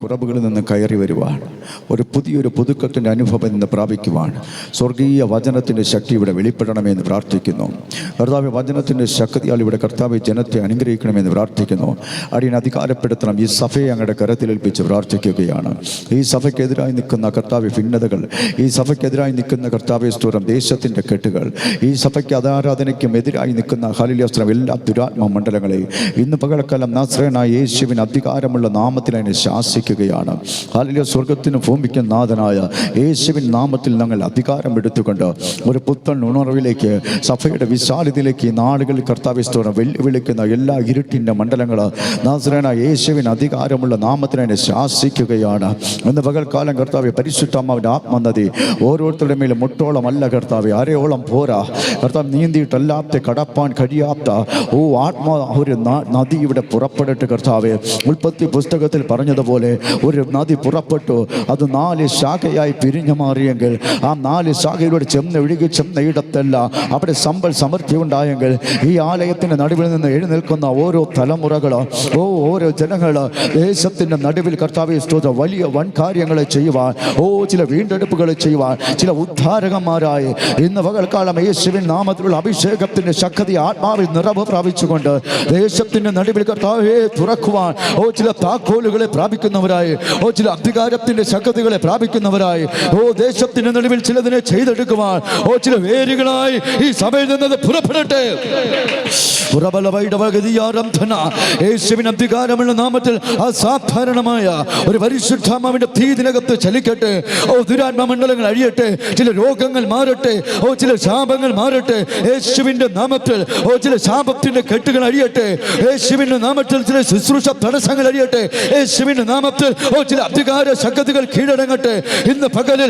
കുറവുകളിൽ നിന്ന് കയറി വരുവാൻ, ഒരു പുതിയൊരു പുതുക്കത്തിൻ്റെ അനുഭവം ഇന്ന് പ്രാപിക്കുവാൻ സ്വർഗീയ വചനത്തിൻ്റെ ശക്തി ഇവിടെ വെളിപ്പെടണമെന്ന് പ്രാർത്ഥിക്കുന്നു. കർത്താവ് വചനത്തിൻ്റെ ശക്തിയാൽ ഇവിടെ കർത്താവ് ജനത്തെ അനുഗ്രഹിക്കണമെന്ന് പ്രാർത്ഥിക്കുന്നു. അടിയനെ അധികാരപ്പെടുത്തണം. ഈ സഭയെ അങ്ങയുടെ കരത്തിലേൽപ്പിച്ച് പ്രാർത്ഥിക്കുകയാണ്. ഈ സഭയ്ക്കെതിരായി നിൽക്കുന്ന കർത്താവ് ഭിന്നതകൾ, ഈ സഭയ്ക്കെതിരായി നിൽക്കുന്ന കർത്താവ് സ്തോത്രം ദേശത്തിൻ്റെ കെട്ടുകൾ, ഈ സഭയ്ക്ക് അതാരാധനയ്ക്കും എതിരായി നിൽക്കുന്ന ഹല്ലേലൂയ എല്ലാ ദുരാത്മ മണ്ഡലങ്ങളെയും ഇന്ന് പകൽക്കാലം നാസറേനായ യേശുവിന് അധികാരമുള്ള നാമത്തിൽ അതിനെ ശാസിക്കുകയാണ്. ഹല്ലേലൂയ. സ്വർഗത്തിനും ഭൂമിക്കും നാഥനായ യേശുവിൻ നാമത്തിൽ ഞങ്ങൾ അധികാരം എടുത്തുകൊണ്ട് ഒരു പുത്തൻ ഉണർവിലേക്ക്, സഭയുടെ വിശാലതയിലേക്ക് ഈ നാടുകളിൽ കർത്താവ് സ്തോത്രം വെല്ലുവിളിക്കുന്ന എല്ലാ ഇരുട്ടിൻ്റെ മണ്ഡലങ്ങൾ നാസറേനായ യേശുവിന് അധികാരമുള്ള നാമത്തിൽ അതിനെ ശാസിക്കുകയാണ്. ഇന്ന് പകൽക്കാലം കർത്താവ് പരിശുദ്ധാത്മാവിൻ്റെ ആത്മനദി ഓരോരുത്തരുടെ മേലും മുട്ടോളമല്ല കർത്താവ്, അരയോളം പോരാ കർത്താവ്, നീന്തിയിട്ടല്ലാത്ത കടപ്പാൻ കഴിയാത്ത ഒരു നദി ഇവിടെ പുറപ്പെടട്ടെ കർത്താവെ. ഉൽപ്പത്തി പുസ്തകത്തിൽ പറഞ്ഞതുപോലെ ഒരു നദി പുറപ്പെട്ടു, അത് 4 ശാഖയായി പിരിഞ്ഞു മാറിയെങ്കിൽ ആ 4 ശാഖയിലൂടെ ചെന്ന ഇടത്തല്ല അവിടെ സമ്പൽ സമൃദ്ധി ഉണ്ടായെങ്കിൽ ഈ ആലയത്തിൻ്റെ നടുവിൽ നിന്ന് എഴുന്നേൽക്കുന്ന ഓരോ തലമുറകൾ, ഓരോ ജനങ്ങൾ ദേശത്തിൻ്റെ നടുവിൽ കർത്താവെ സ്തോത്രം വലിയ വൻ കാര്യങ്ങളെ ചെയ്യുവാൻ, ചില വീണ്ടെടുപ്പുകൾ ചെയ്യുവാൻ, ചില ഉദ്ധാരകന്മാരായി ഇന്ന് പകൽക്കാലം യേശുവിൻ നാമത്തിലുള്ള അഭിഷേകത്തിൻ്റെ ശക്തി ആത്മാവിൽ നിറവ് പ്രാപിച്ചുകൊണ്ട് ദേശത്തിൻ്റെ നടുവിൽ കർത്താവെ തുറക്കുവാൻ ചില താക്കോലുകളെ പ്രാപിക്കുന്നവരായി, ചില അധികാരത്തിൻ്റെ ശക്തികളെ പ്രാപിക്കുന്നവരായി, ദേശത്തിൻ്റെ നടുവിൽ ചിലതിനെ ചെയ്തെടുക്കുവാൻ ചില വേരുകളായി ഈ സഭയിൽ നിന്നത് പുറപ്പെടട്ടെ. യേശുവിൻ അധികാരമുള്ള നാമത്തിൽ അസാധാരണമായ ഒരു പരിശുദ്ധാത്മാവിന്റെ തീതിനകത്ത് ചലിക്കട്ടെ. ദുരാത്മ മണ്ഡലങ്ങൾ അഴിയട്ടെ, ചില രോഗങ്ങൾ മാറട്ടെ, ചില ശാപങ്ങൾ മാറട്ടെ യേശുവിന്റെ നാമത്തിൽ. ചില ശാപത്തിന്റെ കെട്ടുകൾ അഴിയട്ടെ യേശുവിന്റെ നാമത്തിൽ. ചില ശുശ്രൂഷ തടസ്സങ്ങൾ അഴിയട്ടെ യേശുവിന്റെ നാമത്തിൽ. ചില അധികാര ശക്തികൾ കീഴടങ്ങട്ടെ ഇന്ന് പകലിൽ.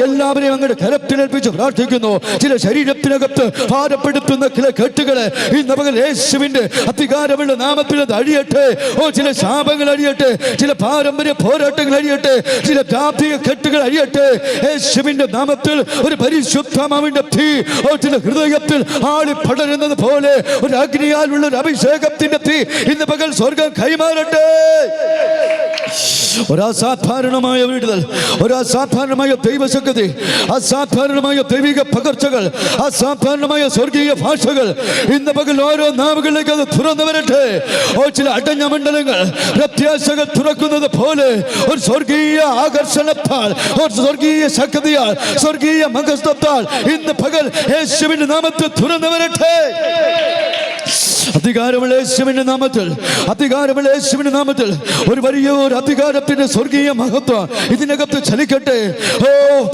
എല്ലാവരെയും അങ്ങയുടെ കരത്തിലേൽപ്പിച്ച് പ്രാർത്ഥിക്കുന്നു. ചില ശരീരത്തിനകത്ത് ഭാരപ്പെടുത്തുന്ന ചില കെട്ടുകളെ ഇന്ന് പകൽ യേശുവിന്റെ അധികാരമുള്ള നാമത്തിൽ അത് അഴിയട്ടെ. ചില ശാപങ്ങൾ അഴിയട്ടെ, ചില പാരമ്പര്യ പോരാട്ടങ്ങൾ അഴിയട്ടെ, ചില ജാതീയ കെട്ടുകൾ അഴിയട്ടെ യേശുവിന്റെ നാമത്തിൽ. ഒരു പരിശുദ്ധാത്മാവിന്റെ തീ ചില ഹൃദയത്തിൽ ആളി പടരുന്നത് പോലെ ഒരു അഗ്നിയാലുള്ള ഒരു അഭിഷേകത്തിന്റെ തീ ഇന്ന് പകൽ സ്വർഗം കൈമാറട്ടെ. ഒരസാധാരണമായ വിടുതൽ, ഒരസാധാരണമായ ദൈവശക്തി, അസാധാരണമായ ദൈവിക പകർച്ചകൾ, അസാധാരണമായ സ്വർഗീയ ഭാഷകൾ ഇന്ന് പകൽ ഓരോ നാവുകളിലേക്ക് അത് തുറന്നു വരട്ടെ. ചില അടഞ്ഞ മണ്ഡലങ്ങൾ പ്രത്യാശകൾ തുറക്കുന്നത് പോലെ ഒരു സ്വർഗീയ ആകർഷണത്താൽ, ഒരു സ്വർഗീയ ശക്തിയാൽ, സ്വർഗീയ മഹത്വത്താൽ ഇന്ന് പകൽ യേശുവിന്റെ നാമത്തിൽ തുറന്നു വരട്ടെ. അധികാരമുള്ള യേശുവിന്റെ നാമത്തിൽ, അധികാരമുള്ള യേശുവിന്റെ നാമത്തിൽ ഒരു വലിയൊരു അധികാരത്തിന്റെ സ്വർഗീയ മഹത്വം ഇതിനകത്ത് ചലിക്കട്ടെ.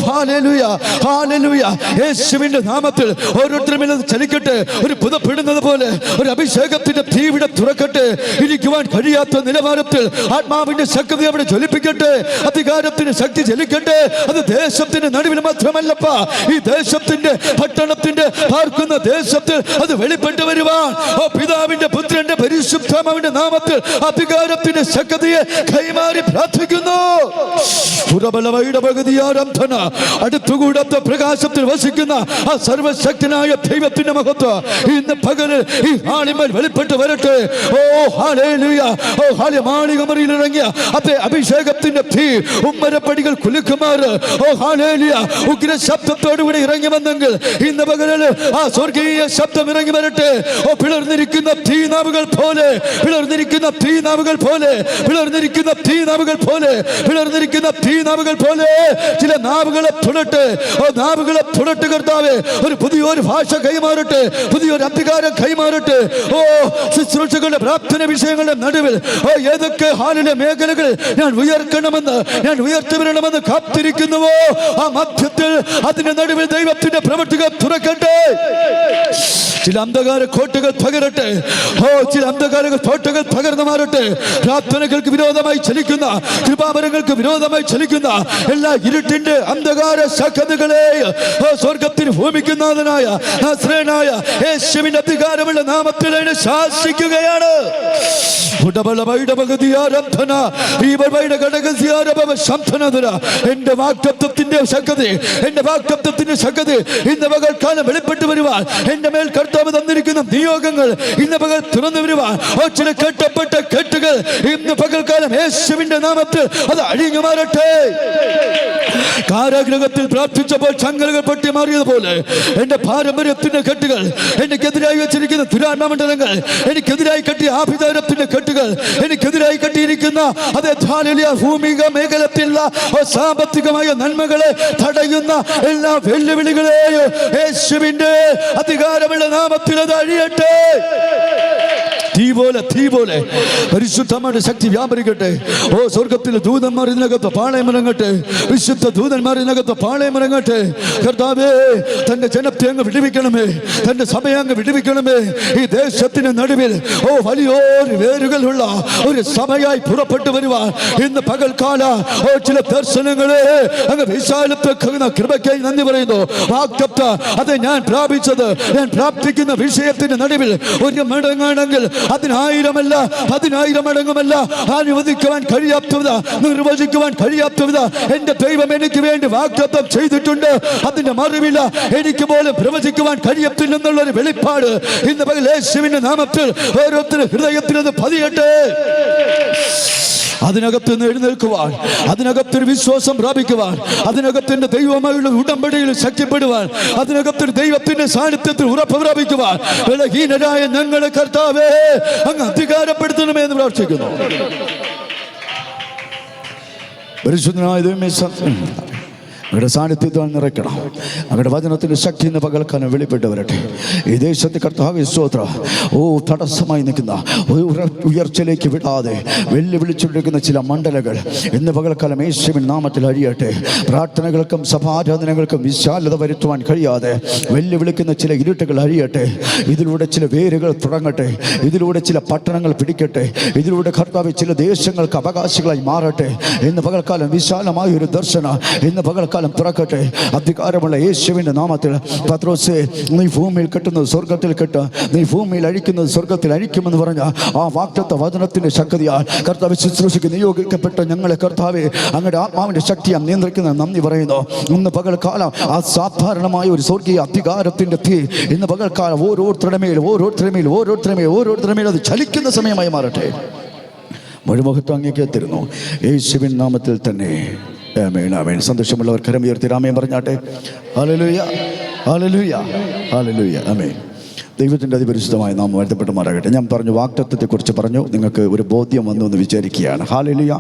Hallelujah, hallelujah. യേശുവിന്റെ നാമത്തിൽ ഓരോരുത്തരും ചലിക്കട്ടെ. ഒരു പുതപ്പെടുന്നത് പോലെ ഒരു അഭിഷേകത്തിന്റെ തീവിടെ തുറക്കട്ടെ. ഇരിക്കുവാൻ കഴിയാത്ത നിലവാരത്തിൽ ആത്മാവിന്റെ ശക്തി അവിടെ ജ്വലിപ്പിക്കട്ടെ. അധികാരത്തിന്റെ ശക്തി ചലിക്കട്ടെ. അത് ദേശത്തിന്റെ നടുവിൽ മാത്രമല്ലപ്പ, ഈ ദേശത്തിന്റെ പട്ടണത്തിന്റെ പാർക്കുന്ന ദേശത്തിൽ അത് വെളിപ്പെട്ട് വരുവാൻ പിതാവിന്റെ പുത്രന്റെ പരിശുദ്ധാത്മാവിന്റെ നാമത്തിൽ അധികാരത്തിന്റെ ശക്തിയെ കൈമാറി പ്രാർത്ഥിക്കുന്നു. അടുത്തുകൂടാത്ത പ്രകാശത്തിൽ വസിക്കുന്ന ആ സർവശക്തനായ ദൈവത്തിന്റെ മഹത്വം ഇന്ന് പകല് ഈ ആളിന്മേൽ വെളിപ്പെട്ട് വരട്ടെ. ഹല്ലേലൂയ. മാളികമറിയിൽ ഇറങ്ങിയ അതേ അഭിഷേകത്തിന്റെ തീ ഉമ്മരപ്പടികൾ കുലുക്കുമാർ ഹല്ലേലൂയ ഉഗ്ര ശബ്ദത്തോടുകൂടി ഇറങ്ങി വന്നെങ്കിൽ ഇന്ന് പകല് ആ സ്വർഗീയ ശബ്ദം ഇറങ്ങി വരട്ടെ. പിളർന്നിരിക്കുന്ന തീനാവുകൾ പോലെ, പിളർന്നിരിക്കുന്ന തീനാവുകൾ പോലെ, പിളർന്നിരിക്കുന്ന തീനാവുകൾ പോലെ, പിളർന്നിരിക്കുന്ന തീനാവുകൾ പോലെ ചില നാവുകളെ തുടട്ടെ. നാവുകളെ തുടട്ട് കർത്താവേ. ഒരു പുതിയൊരു ഭാഷ കൈമാറട്ടെ, പുതിയൊരു അധികാരം കൈമാറട്ടെ. ശുശ്രൂഷകളുടെ പ്രാർത്ഥന വിഷയങ്ങളുടെ നടുവിൽ ഏതൊക്കെ ഹാലിലെ മേഖലകൾ ഞാൻ ഉയർത്തണമെന്ന്, ഞാൻ ഉയർത്തിവരണമെന്ന് കാത്തിരിക്കുന്നുവോ ആ മധ്യത്തിൽ അതിന്റെ നടുവിൽ ദൈവത്തിന്റെ പ്രവൃത്തികൾ തുറക്കട്ടെ. ചില അന്ധകാര കോട്ടകൾ തകരട്ടെ. ചില അന്ധകാര കോട്ടകൾ തകർന്നു മാറട്ടെ. പ്രാർത്ഥനകൾക്ക് വിരോധമായി ചലിക്കുന്ന, കൃപാവരങ്ങൾക്ക് വിരോധമായി ചലിക്കുന്ന എല്ലാ ഇരുട്ടിന്റെ അന്ധകാര ശക്തികളെ സ്വർഗത്തിന് ഭൂമിക്കുന്നാഥനായ നസ്രേനായ യേശുവിന്റെ അധികാരമുള്ള നാമത്തിൽ ശാസിക്കുകയാണ്. എന്റെ വാഗ്ദത്തത്തിന്റെ ശക്തി, എന്റെ വാഗ്ദത്തത്തിന്റെ ശക്തി ഇന്ന് പകൽക്കാലം വെളിപ്പെട്ട് വരുവാൻ എന്റെ മേൽ കർത്താവ് തന്നിരിക്കുന്ന നിയോഗങ്ങൾ ഇന്ന് പകൽ തുറന്നു വരുവാൻ. ചില കെട്ടപ്പെട്ട കെട്ടുകൾ ഇന്ന് പകൽക്കാലം യേശുവിന്റെ നാമത്തിൽ അത് അഴിഞ്ഞു മാറട്ടെ. കാരാഗ്രഹത്തിൽ പ്രാർത്ഥിച്ചപ്പോൾ ചങ്ങലകൾ പൊട്ടി മാറിയതുപോലെ എന്റെ പാരമ്പര്യത്തിന്റെ കെട്ടുകൾ, എനിക്കെതിരായി വെച്ചിരിക്കുന്ന ദുരാത്മമണ്ഡലങ്ങൾ, എനിക്കെതിരായി കെട്ടിയ ആഭിചാരത്തിന്റെ കെട്ടുകൾ, എനിക്കെതിരായി കെട്ടിയിരിക്കുന്ന അതേ ഭൂമിക മേഖലത്തിലുള്ള സാമ്പത്തികമായ നന്മകളെ തടയുന്ന എല്ലാ വെല്ലുവിളികളെയും യേശുവിന്റെ അധികാരമുള്ള നാമത്തിൽ അത് അഴിയട്ടെ. തീ പോലെ പരിശുദ്ധമായ ശക്തി വ്യാപരിക്കട്ടെ. സ്വർഗത്തിലെ ദൂതന്മാർ ഇതിനകത്ത് പാളയമിറങ്ങട്ടെ. വിശുദ്ധ ദൂതന്മാർ ഇതിനകത്ത് പാളയമിറങ്ങട്ടെ. കർത്താവേ, തന്റെ ജനത്തെ അങ്ങ് വിടുവിക്കണമേ, തന്റെ സഭയെ അങ്ങ് വിടുവിക്കണമേ. ഈ ദേശത്തിന് നടുവിൽ വലിയൊരു വേരുകളുള്ള ഒരു സഭയായി പുറപ്പെട്ടു വരുവാൻ ഇന്ന് പകൽക്കാല ചില ദർശനങ്ങളെ അങ്ങ് വിശാലത്വക്കുന്ന കൃപയ്ക്കായി നന്ദി പറയുന്നു. വാഗ്ദത്തം അത് ഞാൻ പ്രാപിച്ചത്, ഞാൻ പ്രാർത്ഥിക്കുന്ന വിഷയത്തിന്റെ നടുവിൽ ഒരു മടങ്ങാണെങ്കിൽ അതിനായിരമല്ല 10,000 മടങ്ങുമല്ല അനുവദിക്കുവാൻ കഴിയാത്ത വിധ, നിർവചിക്കുവാൻ കഴിയാത്ത വിധ എന്റെ ദൈവം എനിക്ക് വേണ്ടി വാഗ്ദത്തം ചെയ്തിട്ടുണ്ട്. അതിന്റെ മറിവില്ല എനിക്ക് പോലും പ്രവചിക്കുവാൻ കഴിയത്തില്ലെന്നുള്ളൊരു വെളിപ്പാട് ഇന്ന് പകൽ യേശുവിന്റെ നാമത്തിൽ ഓരോരുത്തരുടെ ഹൃദയത്തിൽ അത് പതിയട്ടെ. അതിനകത്ത് നിന്ന് എഴുന്നേൽക്കുവാൻ, അതിനകത്തൊരു വിശ്വാസം പ്രാപിക്കുവാൻ, അതിനകത്തിന്റെ ദൈവമായുള്ള ഉടമ്പടിയിൽ ശക്തിപ്പെടുവാൻ, അതിനകത്തൊരു ദൈവത്തിന്റെ സാന്നിധ്യത്തിൽ ഉറപ്പ് പ്രാപിക്കുവാൻ ബലഹീനരായ ഞങ്ങളെ കർത്താവേ അങ്ങ് അധികാരപ്പെടുത്തണമേ എന്ന് പ്രാർത്ഥിക്കുന്നു. പരിശുദ്ധനായ ദൈവമേ, അങ്ങയുടെ സാന്നിധ്യത്തിൽ നിറയ്ക്കണം. അങ്ങയുടെ വചനത്തിൻ്റെ ശക്തി ഇന്ന് പകൽക്കാലം വെളിപ്പെട്ട് വരട്ടെ. ഈ ദേശത്ത് കർത്താവേ സ്തോത്രം. തടസ്സമായി നിൽക്കുന്ന ഉയർച്ചയിലേക്ക് വിടാതെ വെല്ലുവിളിച്ചുകൊണ്ടിരിക്കുന്ന ചില മണ്ഡലങ്ങൾ ഇന്ന് പകൽക്കാലം യേശുവിൻ നാമത്തിൽ അഴിയട്ടെ. പ്രാർത്ഥനകൾക്കും സഭാരാധനകൾക്കും വിശാലത വരുത്തുവാൻ കഴിയാതെ വെല്ലുവിളിക്കുന്ന ചില ഇരുട്ടുകൾ അഴിയട്ടെ. ഇതിലൂടെ ചില വേരുകൾ തുടങ്ങട്ടെ. ഇതിലൂടെ ചില പട്ടണങ്ങൾ പിടിക്കട്ടെ. ഇതിലൂടെ കർത്താവ് ചില ദേശങ്ങൾക്ക് അവകാശികളായി മാറട്ടെ. ഇന്ന് പകൽക്കാലം വിശാലമായ ഒരു ദർശനം ഇന്ന് പകൽക്കാലം തുറക്കട്ടെ. അധികാരമുള്ള യേശുവിന്റെ നാമത്തിൽ. പത്രോസേ, നീ ഭൂമിയിൽ കെട്ടുന്നത് സ്വർഗത്തിൽ കെട്ട്, നീ ഭൂമിയിൽ അഴിക്കുന്നത് സ്വർഗത്തിൽ അഴിക്കുമെന്ന് പറഞ്ഞ ആ വാഗ്ദത്ത വചനത്തിന്റെ ശക്തിയാൽ കർത്താവ് ശുശ്രൂഷയ്ക്ക് നിയോഗിക്കപ്പെട്ട ഞങ്ങളെ കർത്താവെ അങ്ങയുടെ ആത്മാവിന്റെ ശക്തിയാൽ നിയന്ത്രിക്കുന്ന നന്ദി പറയുന്നു. ഇന്ന് പകൽക്കാലം അസാധാരണമായ ഒരു സ്വർഗീയ അധികാരത്തിന്റെ തീ ഇന്ന് പകൽക്കാലം ഓരോരുത്തരുടെ മേൽ അത് ചലിക്കുന്ന സമയമായി മാറട്ടെ. മുഴുമുഖത്ത് അങ്ങേക്ക് എത്തിരുന്നു യേശുവിൻ നാമത്തിൽ തന്നെ. ആമേൻ, ആമേൻ. സന്തോഷമുള്ളവർ കരം ഉയർത്തി ആമേൻ പറഞ്ഞാട്ടെ. ഹല്ലേലൂയ, ഹല്ലേലൂയ, ഹല്ലേലൂയ. ആമേൻ. ദൈവത്തിൻ്റെ അതിപരിശുദ്ധമായ നാമം വാഴ്ത്തപ്പെട്ടുമാറാകട്ടെ. ഞാൻ പറഞ്ഞു, വാഗ്ദത്തത്തെക്കുറിച്ച് പറഞ്ഞു, നിങ്ങൾക്ക് ഒരു ബോധ്യം വന്നു എന്ന് വിചാരിക്കുകയാണ്. ഹല്ലേലൂയ.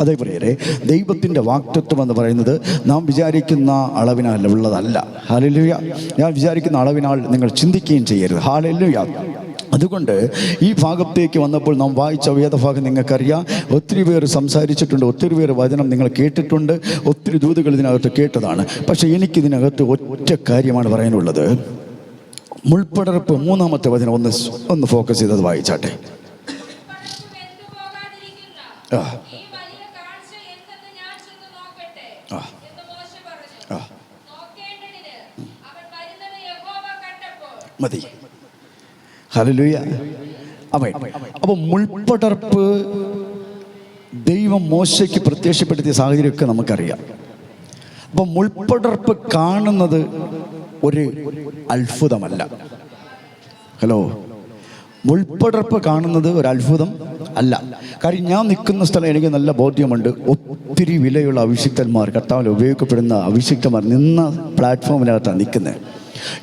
അതേപോലെ ദൈവത്തിൻ്റെ വാഗ്ദത്തം എന്ന് പറയുന്നത് നാം വിചാരിക്കുന്ന അളവിനാൽ ഉള്ളതല്ല. ഹല്ലേലൂയ. ഞാൻ വിചാരിക്കുന്ന അളവിനാൽ നിങ്ങൾ ചിന്തിക്കുകയും ചെയ്യരുത്. ഹല്ലേലൂയ. അതുകൊണ്ട് ഈ ഭാഗത്തേക്ക് വന്നപ്പോൾ നാം വായിച്ച വേദഭാഗം നിങ്ങൾക്കറിയാം. ഒത്തിരി പേർ സംസാരിച്ചിട്ടുണ്ട്, ഒത്തിരി പേർ വചനം നിങ്ങൾ കേട്ടിട്ടുണ്ട്, ഒത്തിരി ദൂതുകൾ ഇതിനകത്ത് കേട്ടതാണ്. പക്ഷേ എനിക്കിതിനകത്ത് ഒറ്റ കാര്യമാണ് പറയാനുള്ളത്. മുൾപ്പടർപ്പ് 3-ാമത്തെ വചനം ഒന്ന് ഫോക്കസ് ചെയ്തത് വായിച്ചാട്ടെ. മതി. ഹല്ലേലൂയ. അപ്പോൾ മുൾപ്പടർപ്പ് ദൈവം മോശയ്ക്ക് പ്രത്യക്ഷപ്പെടുത്തിയ സാഹചര്യമൊക്കെ നമുക്കറിയാം. അപ്പം മുൾപ്പടർപ്പ് കാണുന്നത് ഒരു അത്ഭുതമല്ല. ഹലോ, മുൾപ്പടർപ്പ് കാണുന്നത് ഒരു അത്ഭുതം അല്ല. കാര്യം ഞാൻ നിൽക്കുന്ന സ്ഥലം എനിക്ക് നല്ല ബോധ്യമുണ്ട്. ഒത്തിരി വിലയുള്ള അഭിഷിക്തന്മാർ, കർത്താവിൽ ഉപയോഗിക്കപ്പെടുന്ന അഭിഷിക്തന്മാർ നിന്ന പ്ലാറ്റ്ഫോമിനകത്താണ് നിൽക്കുന്നത്.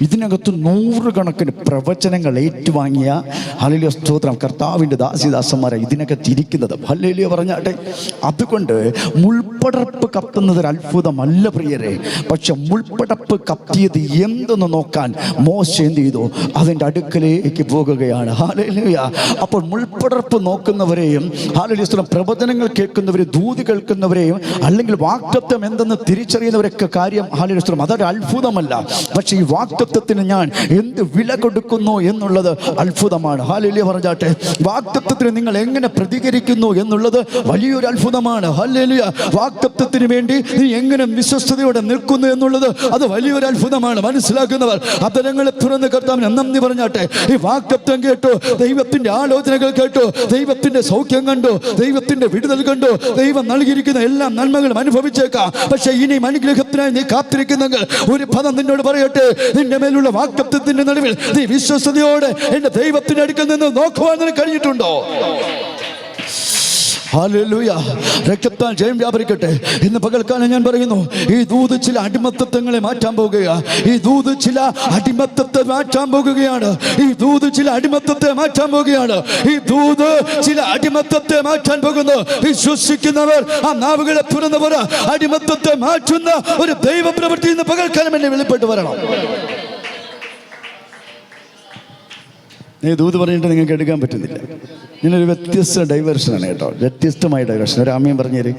ഇതിനകത്ത് 100 കണക്കിന് പ്രവചനങ്ങൾ ഏറ്റുവാങ്ങിയ ഹല്ലേലൂയ സ്തോത്രം കർത്താവിൻ്റെ ദാസിദാസന്മാരെ ഇതിനകത്ത് ഇരിക്കുന്നത്. ഹല്ലേലൂയ പറഞ്ഞാട്ടെ. അതുകൊണ്ട് മുൾപ്പടർപ്പ് കത്തുന്നത് ഒരു അത്ഭുതമല്ല പ്രിയരെ. പക്ഷെ മുൾപ്പടർപ്പ് കത്തിയത് എന്തെന്ന് നോക്കാൻ മോശ എന്ത് ചെയ്തു? അതിൻ്റെ അടുക്കലേക്ക് പോകുകയാണ്. ഹല്ലേലൂയ. അപ്പോൾ മുൾപ്പടർപ്പ് നോക്കുന്നവരെയും ഹല്ലേലൂയ സ്തോത്രം പ്രവചനങ്ങൾ കേൾക്കുന്നവരെയും ദൂത് കേൾക്കുന്നവരെയും അല്ലെങ്കിൽ വാഗ്ദത്തം എന്തെന്ന് തിരിച്ചറിയുന്നവരൊക്കെ കാര്യം ഹല്ലേലൂയ സ്തോത്രം അതൊരു അത്ഭുതമല്ല. പക്ഷേ ഈ വാഗ്ദത്തത്തിന് ഞാൻ എന്ത് വില കൊടുക്കുന്നു എന്നുള്ളത് അത്ഭുതമാണ്. ഹല്ലേലൂയ പറഞ്ഞാട്ടെ. വാഗ്ദത്തത്തിന് നിങ്ങൾ എങ്ങനെ പ്രതികരിക്കുന്നു എന്നുള്ളത് വലിയൊരു അത്ഭുതമാണ്. ഹല്ലേലൂയ. വാഗ്ദത്തത്തിന് വേണ്ടി നീ എങ്ങനെ വിശ്വസ്തയോടെ നിൽക്കുന്നു എന്നുള്ളത് അത് വലിയൊരു അത്ഭുതമാണ്. മനസ്സിലാക്കുന്നവർ അതരങ്ങളെ തുറന്ന് കർത്താവിനെ നന്ദി പറഞ്ഞാട്ടെ. ഈ വാഗ്ദത്തം കേട്ടു, ദൈവത്തിന്റെ ആലോചനകൾ കേട്ടു, ദൈവത്തിന്റെ സൗഖ്യം കണ്ടു, ദൈവത്തിന്റെ വിടുതൽ കണ്ടു, ദൈവം നൽകിയിരിക്കുന്ന എല്ലാ നന്മകളും അനുഭവിച്ചേക്കാം. പക്ഷെ ഇനിയും അനുഗ്രഹത്തിനായി നീ കാത്തിരിക്കുന്നെങ്കിൽ ഒരു പദം നിന്നോട് പറയട്ടെ, നിന്റെ മേലുള്ള വാഗ്ദത്തത്തിന്റെ നടുവിൽ നീ വിശ്വസതയോടെ എന്റെ ദൈവത്തിന്റെ അടുക്കൽ നിന്ന് നോക്കുവാൻ നിനക്ക് കഴിഞ്ഞിട്ടുണ്ടോ? ഹല്ലേലൂയ. രക്തത്താൽ ജയം വ്യാപരിക്കട്ടെ. ഇന്ന് പകൽക്കാലം ഞാൻ പറയുന്നു, ഈ ദൂത് ചില അടിമത്തങ്ങളെ മാറ്റാൻ പോകുകയാണ്. ഈ ദൂത് ചില അടിമത്തത്തെ മാറ്റാൻ പോകുകയാണ്. ഈ ദൂത് ചില അടിമത്തത്തെ മാറ്റാൻ പോകുകയാണ്. ഈ ദൂത് ചില അടിമത്തത്തെ മാറ്റാൻ പോകുന്നു. വിശ്വസിക്കുന്നവർ ആ നാവുകളെ തുറന്നു പറ, അടിമത്തത്തെ മാറ്റുന്ന ഒരു ദൈവപ്രവൃത്തി ഇന്ന് പകൽക്കാലം എന്നെ വെളിപ്പെട്ട് വരണം. നീ ദൂത് പറഞ്ഞിട്ട് നിങ്ങൾക്ക് എടുക്കാൻ പറ്റുന്നില്ല. ഇങ്ങനൊരു വ്യത്യസ്ത ഡൈവേർഷനാണ് കേട്ടോ, വ്യത്യസ്തമായ ഡൈവേർഷൻ. ഒരു ആമയും പറഞ്ഞേര്.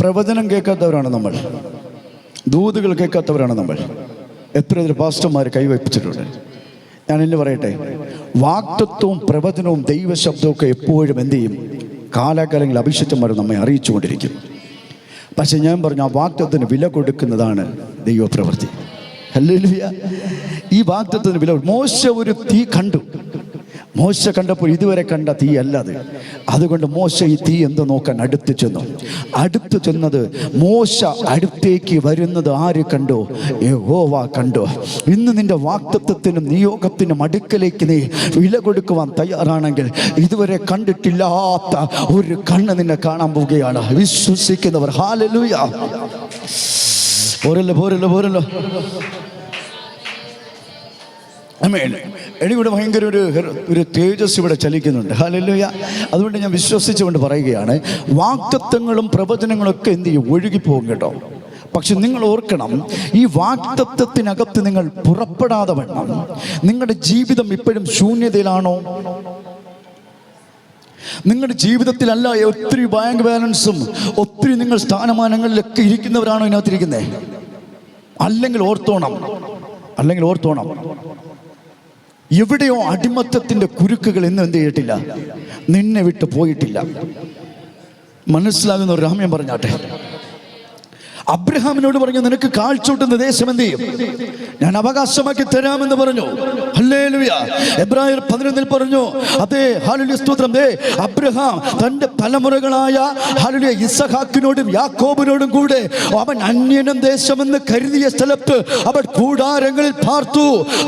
പ്രവചനം കേൾക്കാത്തവരാണ് നമ്മൾ, ദൂതുകൾ കേൾക്കാത്തവരാണ് നമ്മൾ. എത്ര പാസ്റ്റർമാർ കൈവപ്പിച്ചിട്ടുണ്ട്. ഞാൻ ഇന്ന് പറയട്ടെ, വാഗ്ദത്തവും പ്രവചനവും ദൈവശബ്ദവും ഒക്കെ എപ്പോഴും എന്ത് ചെയ്യും? കാലാകാലങ്ങളിൽ അഭിഷിക്തന്മാർ നമ്മെ അറിയിച്ചുകൊണ്ടിരിക്കും. പക്ഷെ ഞാൻ പറഞ്ഞു, ആ വാഗ്ദത്തത്തിന് വില കൊടുക്കുന്നതാണ് ദൈവപ്രവൃത്തി. ഹല്ലേലൂയ. ഈ വാഗ്ദത്തത്തിന് വില. മോശ ഒരു തീ കണ്ടു. മോശ കണ്ടപ്പോൾ ഇതുവരെ കണ്ട തീ അല്ലത്. അതുകൊണ്ട് മോശ ഈ തീ എന്ത് നോക്കാൻ അടുത്ത് ചെന്നു. അടുത്ത് ചെന്നത് മോശ അടുത്തേക്ക് വരുന്നത് ആര് കണ്ടു? യഹോവ കണ്ടു. ഇന്ന് നിന്റെ വാഗ്ദത്തത്തിനും നിയോഗത്തിനും അടുക്കലേക്ക് നീ വില കൊടുക്കുവാൻ തയ്യാറാണെങ്കിൽ ഇതുവരെ കണ്ടിട്ടില്ലാത്ത ഒരു കണ്ണ് നിന്നെ കാണാൻ പോവുകയാണ്. വിശ്വസിക്കുന്നവർ ഹല്ലേലൂയ. പോരല്ലോ. എനിക്കിവിടെ ഭയങ്കര ഒരു തേജസ് ഇവിടെ ചലിക്കുന്നുണ്ട്. ഹല്ലേലൂയ. അതുകൊണ്ട് ഞാൻ വിശ്വസിച്ചുകൊണ്ട് പറയുകയാണ്, വാഗ്ദത്തങ്ങളും പ്രവചനങ്ങളൊക്കെ എന്ത് ചെയ്യും? ഒഴുകിപ്പോകും കേട്ടോ. പക്ഷെ നിങ്ങൾ ഓർക്കണം, ഈ വാഗ്ദത്തത്തിനകത്ത് നിങ്ങൾ പുറപ്പെടാതെ വേണം. നിങ്ങളുടെ ജീവിതം ഇപ്പോഴും ശൂന്യതയിലാണോ? നിങ്ങളുടെ ജീവിതത്തിലല്ല ഒത്തിരി ബാങ്ക് ബാലൻസും ഒത്തിരി നിങ്ങൾ സ്ഥാനമാനങ്ങളിലൊക്കെ ഇരിക്കുന്നവരാണോ ഇതിനകത്തിരിക്കുന്നത്? അല്ലെങ്കിൽ ഓർത്തോണം, എവിടെയോ അടിമത്തത്തിന്റെ കുരുക്കുകൾ ഇന്ന് എന്ത് ചെയ്തിട്ടില്ല? നിന്നെ വിട്ട് പോയിട്ടില്ല. മനസ്സിലാകുന്ന ഒരു രാമ്യം പറഞ്ഞാട്ടെ. അബ്രഹാമിനോട് പറഞ്ഞു, നിനക്ക് കാഴ്ചൂട്ടുന്ന ദേശം എന്ത് ചെയ്യും? ഞാൻ അവകാശമാക്കി തരാമെന്ന് പറഞ്ഞു. ഹല്ലേലൂയ. എബ്രായർ 11 പറഞ്ഞു, അതേ ഹല്ലേലൂയ സ്തോത്രം. അബ്രഹാം തന്റെ തലമുറകളായ ഹല്ലേലൂയ ഇസഹാക്കിനോടും യാക്കോബിനോടും കൂടെ അവൻ അന്യനം ദേശമെന്ന് കരുതിയ സ്ഥലത്ത് അവൻ കൂടാരങ്ങളിൽ പാർത്തു.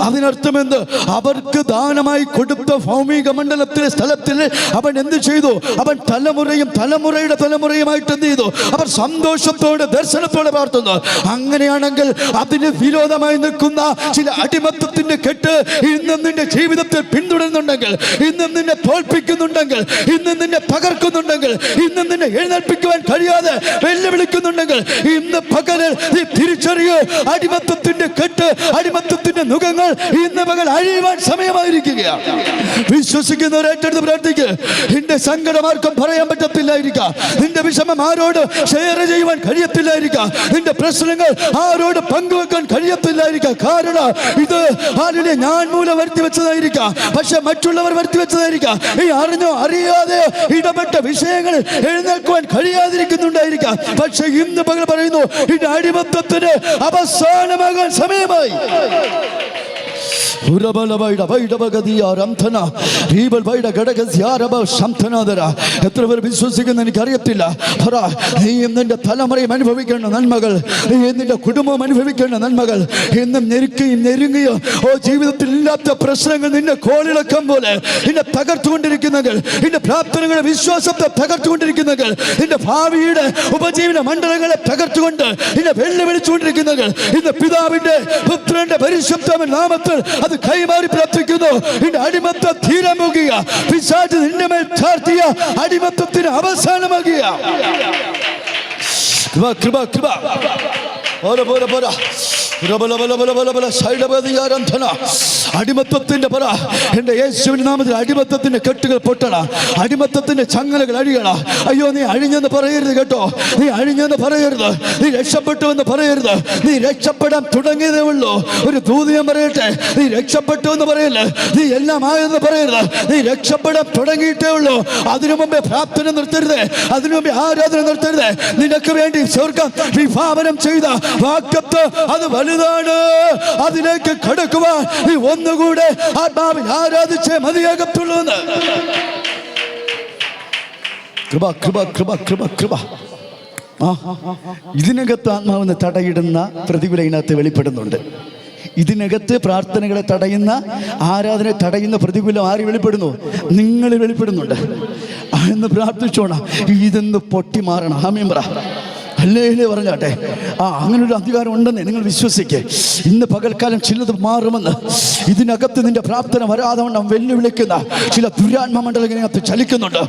അതിനർത്ഥമെന്ത്? അവർക്ക് ദാനമായി കൊടുത്ത ഭൗമിക മണ്ഡലത്തിലെ സ്ഥലത്തിൽ അവൻ എന്ത് ചെയ്തു? അവൻ തലമുറയും തലമുറയുടെ തലമുറയുമായിട്ട് എന്ത് ചെയ്തു? അവർ സന്തോഷത്തോടെ ദർശനത്തോടെ പാർത്തുന്നു. അങ്ങനെയാണെങ്കിൽ അതിന് വിരോധമായി നിൽക്കുന്ന ചില അടിമത്തത്തിന്റെ കെട്ട് ഇന്നും നിന്റെ ജീവിതത്തിൽ പിന്തുടരുന്നുണ്ടെങ്കിൽ, ഇന്നും നിന്നെ തോൽപ്പിക്കുന്നുണ്ടെങ്കിൽ, ഇന്നും നിന്നെ പകർക്കുന്നുണ്ടെങ്കിൽ, ഇന്നും നിന്നെ എഴുന്നേൽപ്പിക്കുവാൻ കഴിയാതെ വെല്ലുവിളിക്കുന്നുണ്ടെങ്കിൽ, ഇന്ന് പകലിൽ നീ തിരിച്ചറിയൂ, അടിമത്തത്തിന്റെ കെട്ട്, അടിമത്തത്തിന്റെ നുഖങ്ങൾ ഇന്ന് പകൽ അഴിയുവാൻ സമയമായിരിക്കുകയാണ്. വിശ്വസിക്കുന്നവർ ഏറ്റെടുത്ത് പ്രാർത്ഥിക്കുക. നിന്റെ സങ്കടമാർക്കും പറയാൻ പറ്റത്തില്ലായിരിക്കാം, നിന്റെ വിഷമം ആരോട് ഷെയർ ചെയ്യുവാൻ കഴിയത്തില്ലായിരിക്കാം, നിന്റെ പ്രശ്നങ്ങൾ ആരോട് പങ്കുവെക്കാൻ കഴിയത്തില്ലായിരിക്കാം. കാരണം ഇത് ഞാൻ മൂലം വരുത്തി വെച്ചതായിരിക്കാം, പക്ഷെ മറ്റുള്ളവർ വരുത്തി വെച്ചതായിരിക്കാം. ഈ അറിഞ്ഞോ അറിയാതെ ഇടപെട്ട വിഷയങ്ങളിൽ എഴുന്നേൽക്കുവാൻ കഴിയാതിരിക്കുന്നുണ്ടായിരിക്കാം. പക്ഷെ ഇന്ന് പകൽ പറയുന്നു, ഇത് അടിമത്തത്തിന് അവസാനമാകാൻ സമയമായി. എത്ര പേർ വിശ്വസിക്കുന്ന എനിക്കറിയത്തില്ല. നീയും നിന്റെ തലമുറയും അനുഭവിക്കേണ്ട നന്മകൾ, നീ നിന്റെ കുടുംബം അനുഭവിക്കേണ്ട നന്മകൾ, എന്നും ഞെരുങ്ങിയോ ജീവിതത്തിൽ ഇല്ലാത്ത പ്രശ്നങ്ങൾ നിന്നെ കോളിളക്കം പോലെ നിന്നെ തകർത്തുകൊണ്ടിരിക്കുന്നെങ്കിൽ, നിന്റെ പ്രാർത്ഥനകളെ വിശ്വാസത്തെ തകർത്തുകൊണ്ടിരിക്കുന്നെങ്കിൽ, നിന്റെ ഭാവിയുടെ ഉപജീവന മണ്ഡലങ്ങളെ തകർത്തുകൊണ്ട് നിന്നെ വെല്ലുവിളിച്ചുകൊണ്ടിരിക്കുന്നെങ്കിൽ, ഇന്ന് പിതാവിന്റെ പുത്രന്റെ പരിശുദ്ധ നാമത്തിൽ അത് കൈമാറി പ്രാർത്ഥിക്കുന്നു. നിന്റെ അടിമത്തം തീരാമുക, പിശാച് നിന്റെ മേൽ ചാർത്തിയ അടിമത്തത്തിന് അവസാനമാകിയ കൃപ കൃപ അടിമത്തത്തിന്റെ പറ എന്റെ യേശുവിന്റെ നാമത്തിൽ അടിമത്തത്തിന്റെ കെട്ടുകൾ പൊട്ടണ, അടിമത്തത്തിന്റെ ചങ്ങലകൾ അഴിയണ. അയ്യോ, നീ അഴിഞ്ഞെന്ന് പറയരുത് കേട്ടോ, നീ അഴിഞ്ഞെന്ന് പറയരുത്, നീ രക്ഷപ്പെട്ടു എന്ന് പറയരുത്. നീ രക്ഷപ്പെടാൻ തുടങ്ങിയതേ ഉള്ളൂ. ഒരു ദൂത് ഞാൻ പറയട്ടെ, നീ രക്ഷപ്പെട്ടു എന്ന് പറയല്ല, നീ എല്ലാം ആയെന്ന് പറയരുത്. നീ രക്ഷപ്പെടാൻ തുടങ്ങിയിട്ടേ ഉള്ളൂ. അതിനു മുമ്പേ പ്രാർത്ഥന നിർത്തരുത്, അതിനു മുമ്പേ ആരാധന നിർത്തരുത്. നിനക്ക് വേണ്ടി സ്വർഗം വിഭാവനം ചെയ്ത വാഗ്ദത്തം അത് വലുതാണ്. അതിലേക്ക് കടക്കുവാൻ നീ ഒന്നുകൂടെ ആത്മാവിൽ ആരാധിച്ചേ മതിയാകത്തുള്ളൂ. കൃപ കൃപ കൃപ കൃപ കൃപ ഇതിനകത്ത് ആത്മാവെന്ന് തടയിടുന്ന പ്രതികൂല ഇതിനകത്ത് വെളിപ്പെടുന്നുണ്ട്. ഇതിനകത്ത് പ്രാർത്ഥനകളെ തടയുന്ന, ആരാധന തടയുന്ന പ്രതികൂലം ആര് വെളിപ്പെടുന്നു? നിങ്ങൾ വെളിപ്പെടുന്നുണ്ട് എന്ന് പ്രാർത്ഥിച്ചോണം. ഇതെന്ന് പൊട്ടി മാറണം. ആമേൻ പറ. ഹല്ലേലൂയ പറഞ്ഞാട്ടെ. അങ്ങനൊരു അധികാരം ഉണ്ടെന്ന് നിങ്ങൾ വിശ്വസിക്കേ. ഇന്ന് പകൽക്കാലം ചിലത് മാറുമെന്ന്. ഇതിനകത്ത് നിന്റെ പ്രാർത്ഥന വരാതെ വെല്ലുവിളിക്കുന്ന ചില ദുരാത്മ മണ്ഡലത്തിനകത്ത് ചലിക്കുന്നുണ്ട്.